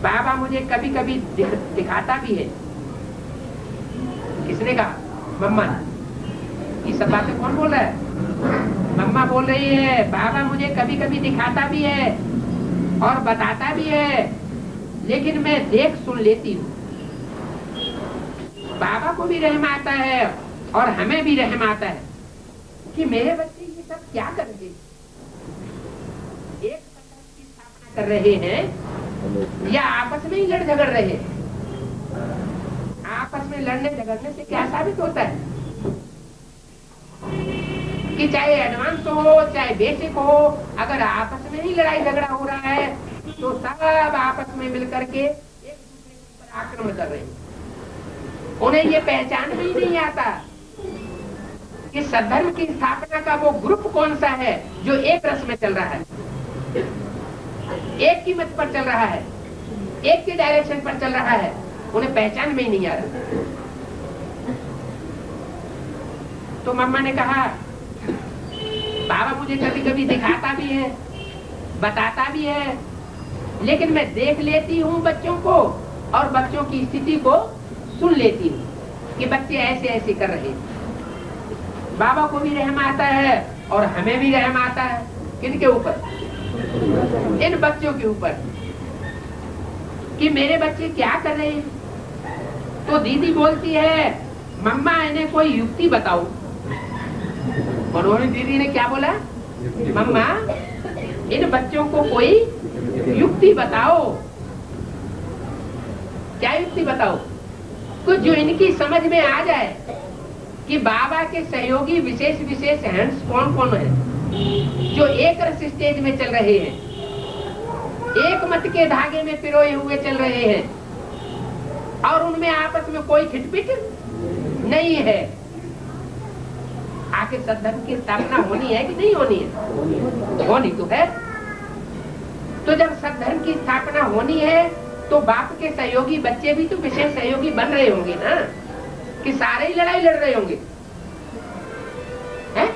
A: बाबा मुझे कभी कभी दिखाता भी है। किसने कहा? मम्मा ने। ये सब बातें कौन बोल रहा है? मम्मा बोल रही है बाबा मुझे कभी कभी दिखाता भी है और बताता भी है, लेकिन मैं देख सुन लेती हूँ। बाबा को भी रहम आता है और हमें भी रहम आता है कि मेरे बच्चे ये सब क्या कर रहे हैं। एक संगठन की स्थापना कर रहे हैं या आपस में ही लड़ झगड़ रहे हैं? आपस में लड़ने झगड़ने से क्या साबित होता है कि चाहे एडवांस हो चाहे बेसिक हो, अगर आपस में ही लड़ाई झगड़ा हो रहा है तो सब आपस में मिलकर के एक दूसरे के ऊपर आक्रमण कर रहे हैं। उन्हें ये पहचान भी नहीं आता कि सद्धर्म की स्थापना का वो ग्रुप कौन सा है जो एक रस में चल रहा है, एक की मत पर चल रहा है, एक के डायरेक्शन पर चल रहा है। उन्हें पहचान में ही नहीं आ रहा। तो मम्मा ने कहा बाबा मुझे कभी कभी दिखाता भी है, बताता भी है, लेकिन मैं देख लेती हूँ बच्चों को और बच्चों की स्थिति को सुन लेती हूँ कि बच्चे ऐसे ऐसे कर रहे हैं। बाबा को भी रहम आता है और हमें भी रहम आता है। किनके ऊपर? इन बच्चों के ऊपर कि मेरे बच्चे क्या कर रहे हैं। तो दीदी बोलती है मम्मा इन्हें कोई युक्ति बताओ। उन्होंने दीदी ने क्या बोला? मम्मा इन बच्चों को कोई युक्ति बताओ। क्या युक्ति बताओ? कुछ जो इनकी समझ में आ जाए कि बाबा के सहयोगी विशेष विशेष हैंड्स कौन कौन है जो एक रस स्टेज में चल रहे हैं, एक मत के धागे में पिरोए हुए चल रहे हैं और उनमें आपस में कोई खिटपिट नहीं है। आखिर सद्धर्म की स्थापना होनी है कि नहीं होनी है? होनी तो है। तो जब सद्धर्म की स्थापना होनी है तो बाप के सहयोगी बच्चे भी तो विशेष सहयोगी बन रहे होंगे ना, कि सारे ही लड़ाई लड़ रहे होंगे। हैं?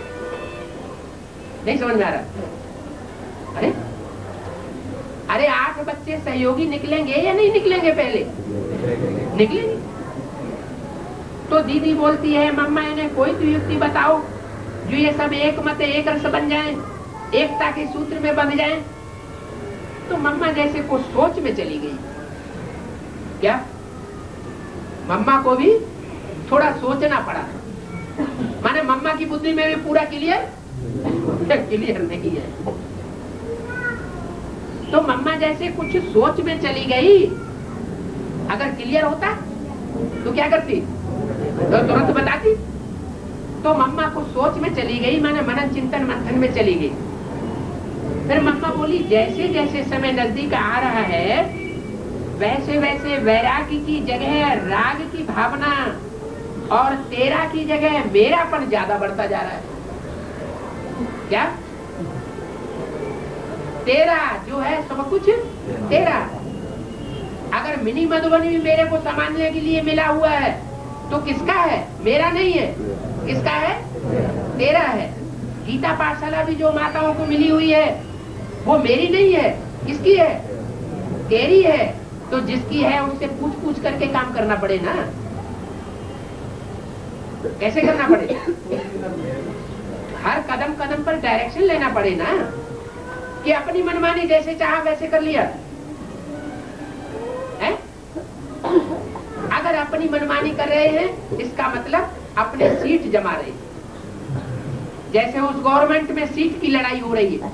A: नहीं समझ में आ रहा? अरे अरे 8 बच्चे सहयोगी निकलेंगे या नहीं निकलेंगे? पहले निकलेंगे। तो दीदी बोलती है मम्मा इन्हें कोई तो युक्ति बताओ जो ये सब एक मत एक रस बन जाएं, एकता के सूत्र में बंध जाएं। तो मम्मा जैसे को सोच में चली गई। क्या? मम्मा को भी थोड़ा सोचना पड़ा। माने मम्मा की बुद्धि में भी पूरा क्लियर नहीं है। तो मम्मा जैसे कुछ सोच में चली गई। अगर क्लियर होता तो क्या करती? तो तुरंत बताती। तो मम्मा को सोच में चली गई, माने मनन चिंतन मंथन में चली गई। फिर मम्मा बोली जैसे जैसे समय नजदीक आ रहा है वैसे वैसे वैरागी की जगह राग की भावना और तेरा की जगह मेरापन ज्यादा बढ़ता जा रहा है। क्या? तेरा जो है सब कुछ तेरा। अगर मिनी मधुबनी भी मेरे को संभालने के लिए मिला हुआ है तो किसका है? मेरा नहीं है। किसका है? तेरा है। गीता पाठशाला भी जो माताओं को मिली हुई है वो मेरी नहीं है। किसकी है? तेरी है। तो जिसकी है उससे पूछ पूछ करके काम करना पड़े ना। कैसे करना पड़े? हर कदम कदम पर डायरेक्शन लेना पड़े ना, कि अपनी मनमानी जैसे चाहा वैसे कर लिया है? अगर अपनी मनमानी कर रहे हैं इसका मतलब अपने सीट जमा रहे हैं। जैसे उस गवर्नमेंट में सीट की लड़ाई हो रही है,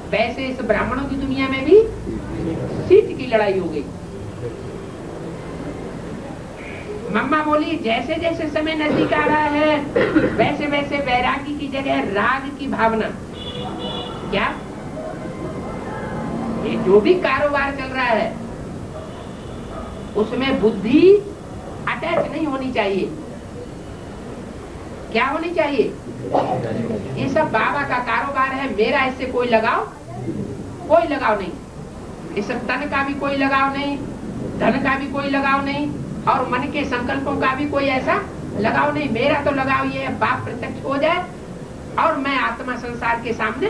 A: वैसे इस ब्राह्मणों की दुनिया में भी सीट की लड़ाई हो गई। मम्मा बोली जैसे जैसे समय नजदीक आ रहा है वैसे वैसे वैरागी की जगह राग की भावना। क्या? ये जो भी कारोबार चल रहा है उसमें बुद्धि अटैच नहीं होनी चाहिए। क्या होनी चाहिए? ये सब बाबा का कारोबार है, मेरा इससे कोई लगाव नहीं। इस तन का भी कोई लगाव नहीं, धन का भी कोई लगाव नहीं, और मन के संकल्पों का भी कोई ऐसा लगाव नहीं। मेरा तो लगाव ये है, बाप प्रत्यक्ष हो जाए और मैं आत्मा संसार के सामने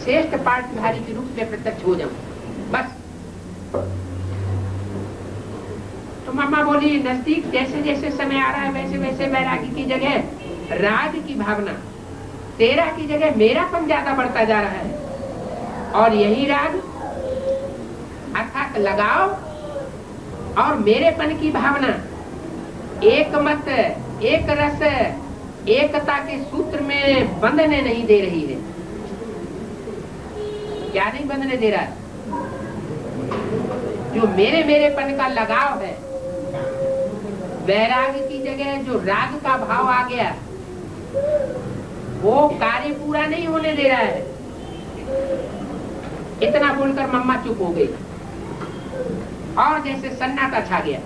A: श्रेष्ठ पाठधारी के रूप में प्रत्यक्ष हो जाऊं, बस। तो मम्मा बोली, नजदीक जैसे जैसे समय आ रहा है वैसे वैसे वैरागी की जगह राग की भावना, तेरा की जगह मेरापन ज्यादा बढ़ता जा रहा है। और यही राग अर्थात लगाव और मेरेपन की भावना एक मत, एक रस, एकता के सूत्र में बंधने नहीं दे रही है। क्या नहीं बंधने दे रहा? जो मेरेपन का लगाव है, वैराग की जगह जो राग का भाव आ गया, वो कार्य पूरा नहीं होने दे रहा है। इतना बोलकर मम्मा चुप हो गई और जैसे सन्नाटा छा गया।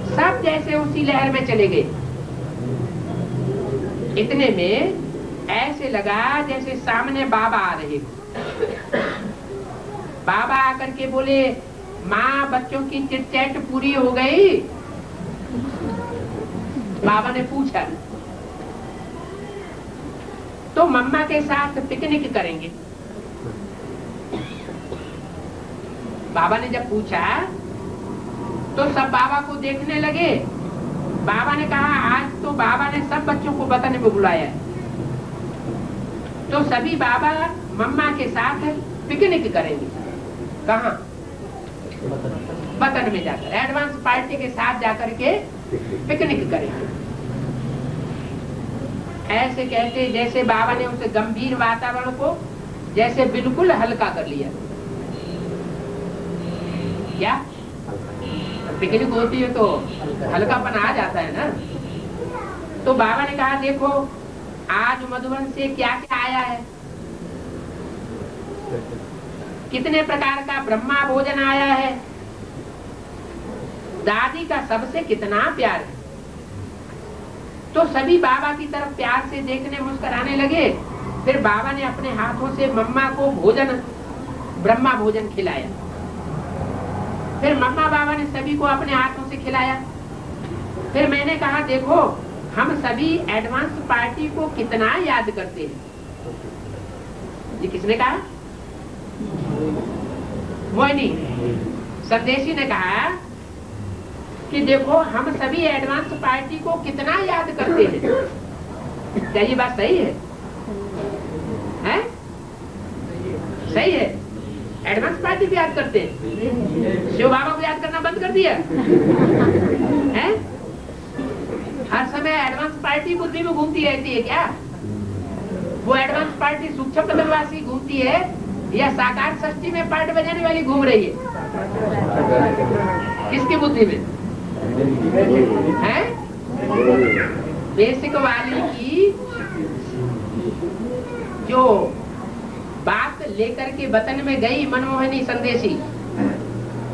A: सब जैसे उसी लहर में चले गए। इतने में ऐसे लगा जैसे सामने बाबा आ रहे हो। बाबा आकर के बोले, माँ बच्चों की चिटचैट पूरी हो गई? बाबा ने पूछा। तो मम्मा के साथ पिकनिक करेंगे। बाबा ने जब पूछा तो सब बाबा को देखने लगे। बाबा ने कहा, आज तो बाबा ने सब बच्चों को वतन में बुलाया है। तो सभी बाबा मम्मा के साथ पिकनिक करेंगे। कहाँ? वतन में जाकर, एडवांस पार्टी के साथ जाकर के पिकनिक करेंगे। ऐसे कहते जैसे बाबा ने उसे गंभीर वातावरण को जैसे बिल्कुल हल्का कर लिया। क्या पिकनिक होती है तो हल्कापन आ जाता है ना। तो बाबा ने कहा, देखो आज मधुबन से क्या क्या आया है, कितने प्रकार का ब्रह्मा भोजन आया है, दादी का सबसे कितना प्यार है। तो सभी बाबा की तरफ प्यार से देखने, मुस्कुराने लगे। फिर बाबा ने अपने हाथों से मम्मा को भोजन, ब्रह्मा भोजन खिलाया। फिर मम्मा बाबा ने सभी को अपने हाथों से खिलाया। फिर मैंने कहा, देखो हम सभी एडवांस पार्टी को कितना याद करते हैं। ये किसने कहा? मोहिनी संदेशी ने कहा कि देखो हम सभी एडवांस पार्टी को कितना याद करते हैं। क्या ये बात सही है? हैं? सही है। एडवांस पार्टी को याद करते हैं। शिव बाबा को याद करना बंद कर दिया है? हर समय एडवांस पार्टी बुद्धि में घूमती रहती है क्या? वो एडवांस पार्टी सूक्ष्म बदलवासी घूमती है या साकार षष्ठी में पार्ट बजाने वाली घूम रही है? किसकी बुद्धि में है? बेसिक वाली की जो बात लेकर के वतन में गई मनमोहनी संदेशी,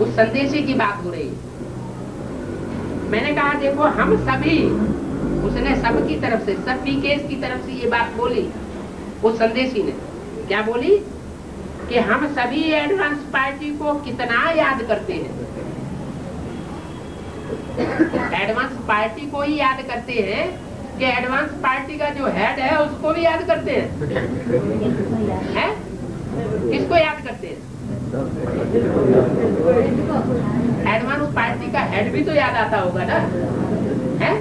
A: उस संदेशी की बात हो रही। मैंने कहा देखो हम सभी, उसने सबकी तरफ से, सब पीकेस की तरफ से ये बात बोली। उस संदेशी ने क्या बोली कि हम सभी एडवांस पार्टी को कितना याद करते हैं। एडवांस पार्टी को ही याद करते हैं कि एडवांस पार्टी का जो हेड है उसको भी याद करते हैं? किसको याद करते हैं? एडवांस पार्टी का हेड भी तो याद आता होगा ना, है?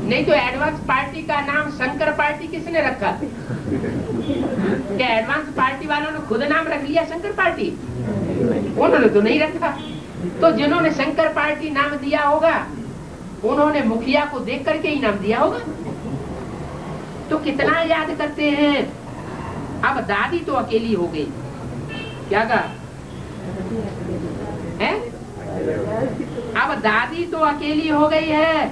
A: नहीं तो एडवांस पार्टी का नाम शंकर पार्टी किसने रखा? क्या एडवांस पार्टी वालों ने खुद नाम रख लिया शंकर पार्टी? उन्होंने तो नहीं रखा। तो जिन्होंने शंकर पार्टी नाम दिया होगा उन्होंने मुखिया को देख करके ही नाम दिया होगा। तो कितना याद करते हैं। अब दादी तो अकेली हो गई। क्या कहा है? अब दादी तो अकेली हो गई है।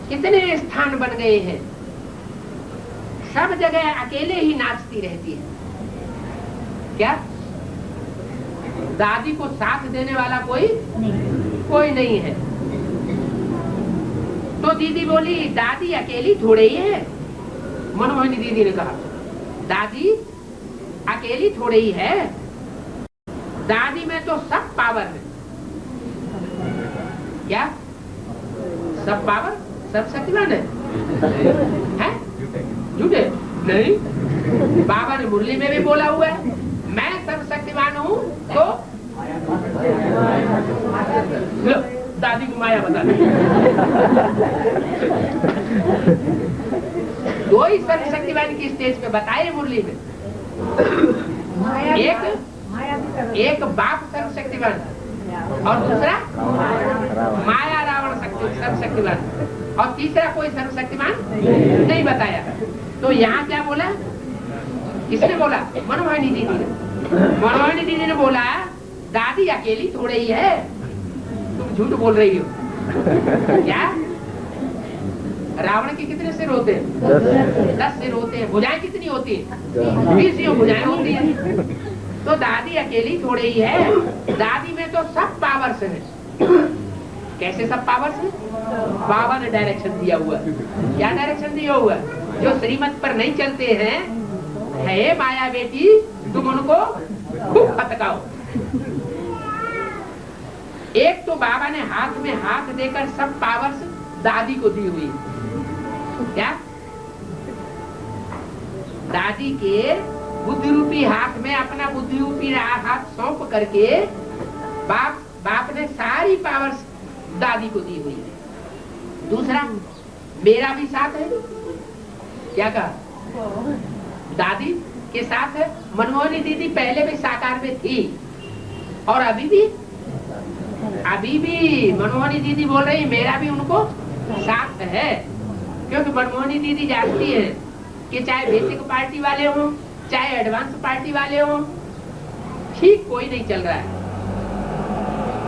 A: कितने स्थान बन गए हैं, सब जगह अकेले ही नाचती रहती है। क्या? दादी को साथ देने वाला कोई नहीं है। तो दीदी बोली दादी अकेली थोड़े ही है। मनमोहिनी दीदी ने कहा दादी अकेली थोड़े ही है, दादी में तो सब पावर है। क्या सब पावर? सब शक्तिमान है? झूठे नहीं, बाबा ने मुरली में भी बोला हुआ है मैं सब शक्तिमान हूँ। तो लो, दादी को माया बता दी। दो ही सर्व शक्तिमान की स्टेज पे बताए मुरली में। एक बाप सर्व शक्तिमान और दूसरा माया रावण सर्व शक्तिमान और तीसरा कोई सर्व शक्तिमान नहीं बताया। तो यहाँ क्या बोला? किसने बोला? मनमोहिनी दीदी ने। मनमोहिनी दीदी ने बोला दादी अकेली थोड़े ही है। तुम झूठ बोल रही हो। क्या रावण के कितने सिर होते हैं? 10 सिर होते हैं। भुजाएं कितनी होती है? 20 भुजाएं होती है। तो दादी अकेली थोड़े ही है, दादी में तो सब पावर्स है। कैसे सब पावर्स है? बाबा ने डायरेक्शन दिया हुआ। क्या डायरेक्शन दिया हुआ? जो श्रीमत पर नहीं चलते हैं, है माया बेटी तुम उनको खूब फटकाओ। एक तो बाबा ने हाथ में हाथ देकर सब पावर्स दादी को दी हुई। क्या दादी के बुद्धि रूपी हाथ में अपना बुद्धि रूपी हाथ सौंप करके बाप ने सारी पावर्स दादी को दी हुई है। दूसरा मेरा भी साथ है। क्या कहा? दादी के साथ है। मनमोहिनी दीदी पहले भी साकार में थी और अभी भी मनमोहिनी दीदी बोल रही मेरा भी उनको साथ है। क्योंकि मनमोहिनी दीदी जानती है कि चाहे बेसिक पार्टी वाले हों चाहे एडवांस पार्टी वाले हों, ठीक कोई नहीं चल रहा है।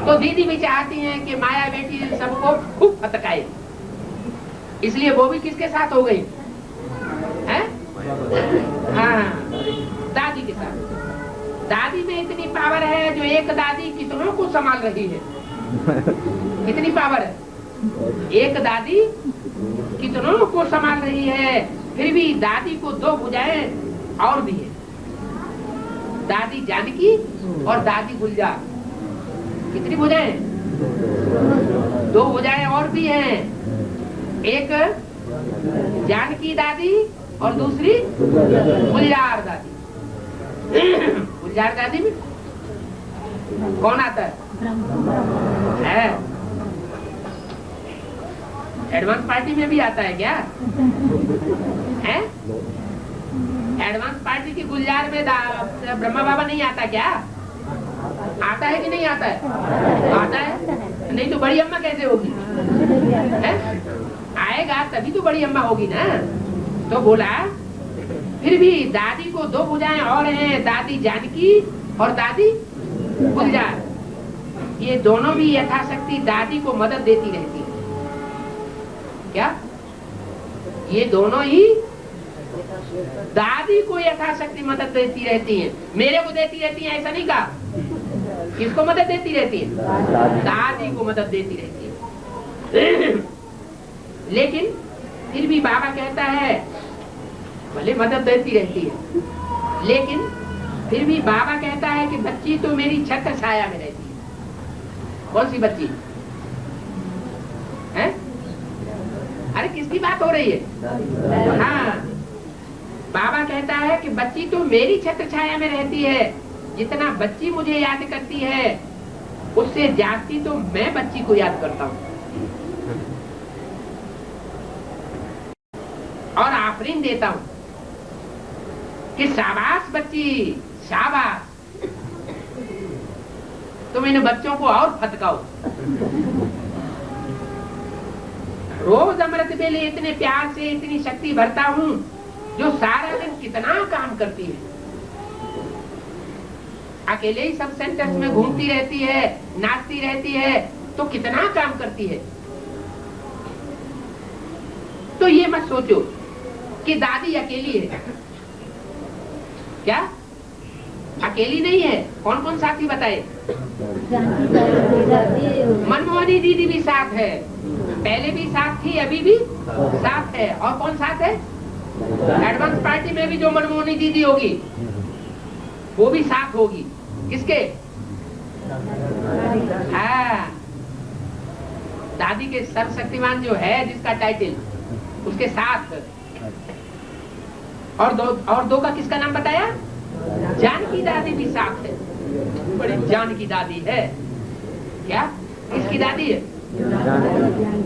A: तो दीदी भी चाहती हैं कि माया बेटी सबको खूब फटकाए, इसलिए वो भी किसके साथ हो गई है? हाँ, दादी के साथ। दादी में इतनी पावर है जो एक दादी कितनों को संभाल रही है। कितनी पावर है? एक दादी कितनों को संभाल रही है। फिर भी दादी को 2 भुजाएं और भी है, दादी जानकी और दादी गुलजार। कितनी भुजाएं? 2 भुजाएं और भी हैं। एक जानकी दादी और दूसरी गुलजार दादी। गुलजार दादी में कौन आता है? एडवांस पार्टी में भी आता है क्या? है? एडवांस पार्टी की गुलजार में ब्रह्मा बाबा नहीं आता क्या? आता है कि नहीं आता है? आता है। नहीं तो बड़ी अम्मा कैसे होगी? है? आएगा तभी तो बड़ी अम्मा होगी ना। तो बोला फिर भी दादी को 2 भुजाएं और हैं, दादी जानकी और दादी गुलजार। ये दोनों भी यथाशक्ति दादी को मदद देती रहती है। क्या ये दोनों ही दादी को यथाशक्ति मदद देती रहती हैं? मेरे को देती रहती हैं ऐसा नहीं कहा। किसको मदद देती रहती है? दादी को मदद देती रहती है। लेकिन फिर भी बाबा कहता है भले मदद देती रहती है, लेकिन फिर भी बाबा कहता है कि बच्ची तो मेरी छत्र छाया में रहती है। कौन सी बच्ची है? अरे किसकी बात हो रही है? हाँ, बाबा कहता है कि बच्ची तो मेरी छत्र छाया में रहती है। जितना बच्ची मुझे याद करती है उससे ज्यादा तो मैं बच्ची को याद करता हूँ और आफरीन देता हूँ कि शाबाश बच्ची, शाबाश, तुम इन बच्चों को और फटकाओ। रोज अमृत बेले इतने प्यार से इतनी शक्ति भरता हूँ जो सारा दिन कितना काम करती है। अकेले ही सब सेंटर्स में घूमती रहती है, नाचती रहती है, तो कितना काम करती है। तो ये मत सोचो कि दादी अकेली है। क्या अकेली नहीं है, कौन कौन साथी बताए? मनमोहनी दीदी भी साथ है, पहले भी साथ थी, अभी भी साथ है। और कौन साथ है? एडवांस पार्टी में भी जो मनमोहनी दीदी होगी वो भी साथ होगी। किसके? हाँ, दादी के सर्वशक्तिमान जो है जिसका टाइटल, उसके साथ। और दो का किसका नाम बताया? जानकी दादी भी साथ है, बड़ी जानकी दादी है। क्या किसकी दादी है?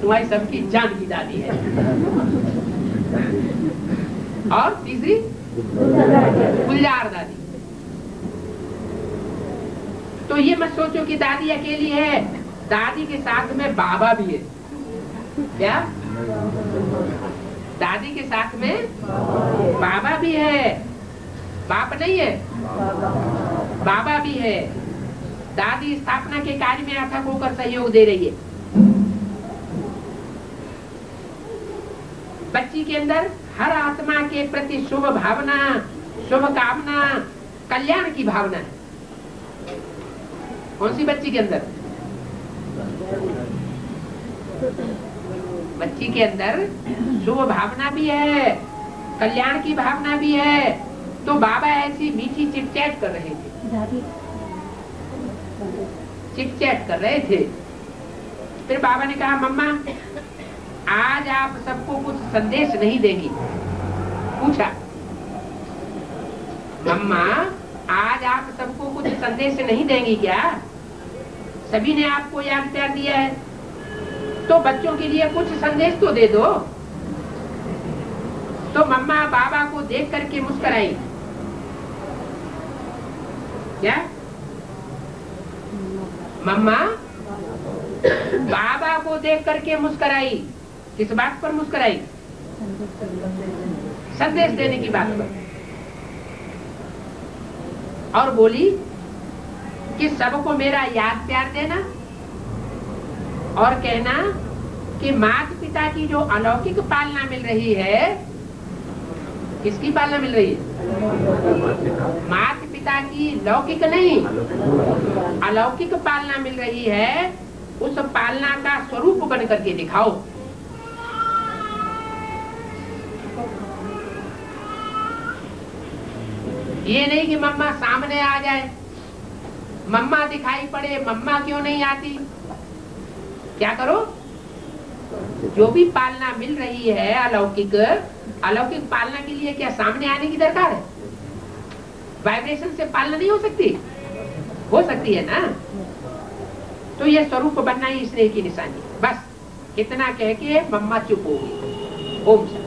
A: तुम्हारी सबकी जानकी दादी है। और तीसरी गुलजार दादी। तो ये मत सोचो कि दादी अकेली है, दादी के साथ में बाबा भी है। क्या? दादी के साथ में बाबा भी है, बाप नहीं है, बाबा भी है। दादी स्थापना के कार्य में अथक होकर सहयोग दे रही है। बच्ची के अंदर हर आत्मा के प्रति शुभ भावना, शुभ कामना, कल्याण की भावना है। कौन सी बच्ची के अंदर? बच्ची के अंदर शुभ भावना भी है, कल्याण की भावना भी है। तो बाबा ऐसी मीठी चिटचैट कर रहे थे, चिटचैट कर रहे थे। फिर बाबा ने कहा, मम्मा आज आप सबको कुछ संदेश नहीं देंगी? पूछा, मम्मा आज आप सबको कुछ संदेश नहीं देंगी क्या? सभी ने आपको याद प्यार दिया है, तो बच्चों के लिए कुछ संदेश तो दे दो। तो मम्मा बाबा को देख करके मुस्कुराई। क्या? मम्मा बाबा को देख करके मुस्कुराई। किस बात पर मुस्कुराई? संदेश देने की बात पर। और बोली कि सबको मेरा याद प्यार देना और कहना कि माता पिता की जो अलौकिक पालना मिल रही है, किसकी पालना मिल रही है? माता पिता की लौकिक नहीं, अलौकिक पालना मिल रही है। उस पालना का स्वरूप बन करके दिखाओ। ये नहीं कि मम्मा सामने आ जाए, मम्मा दिखाई पड़े, मम्मा क्यों नहीं आती। क्या करो? जो भी पालना मिल रही है अलौकिक, अलौकिक पालना के लिए क्या सामने आने की दरकार है? वाइब्रेशन से पालना नहीं हो सकती? हो सकती है ना। तो ये स्वरूप बनना ही स्नेह की निशानी। बस इतना कह के मम्मा चुप हो गई। ओम शांति।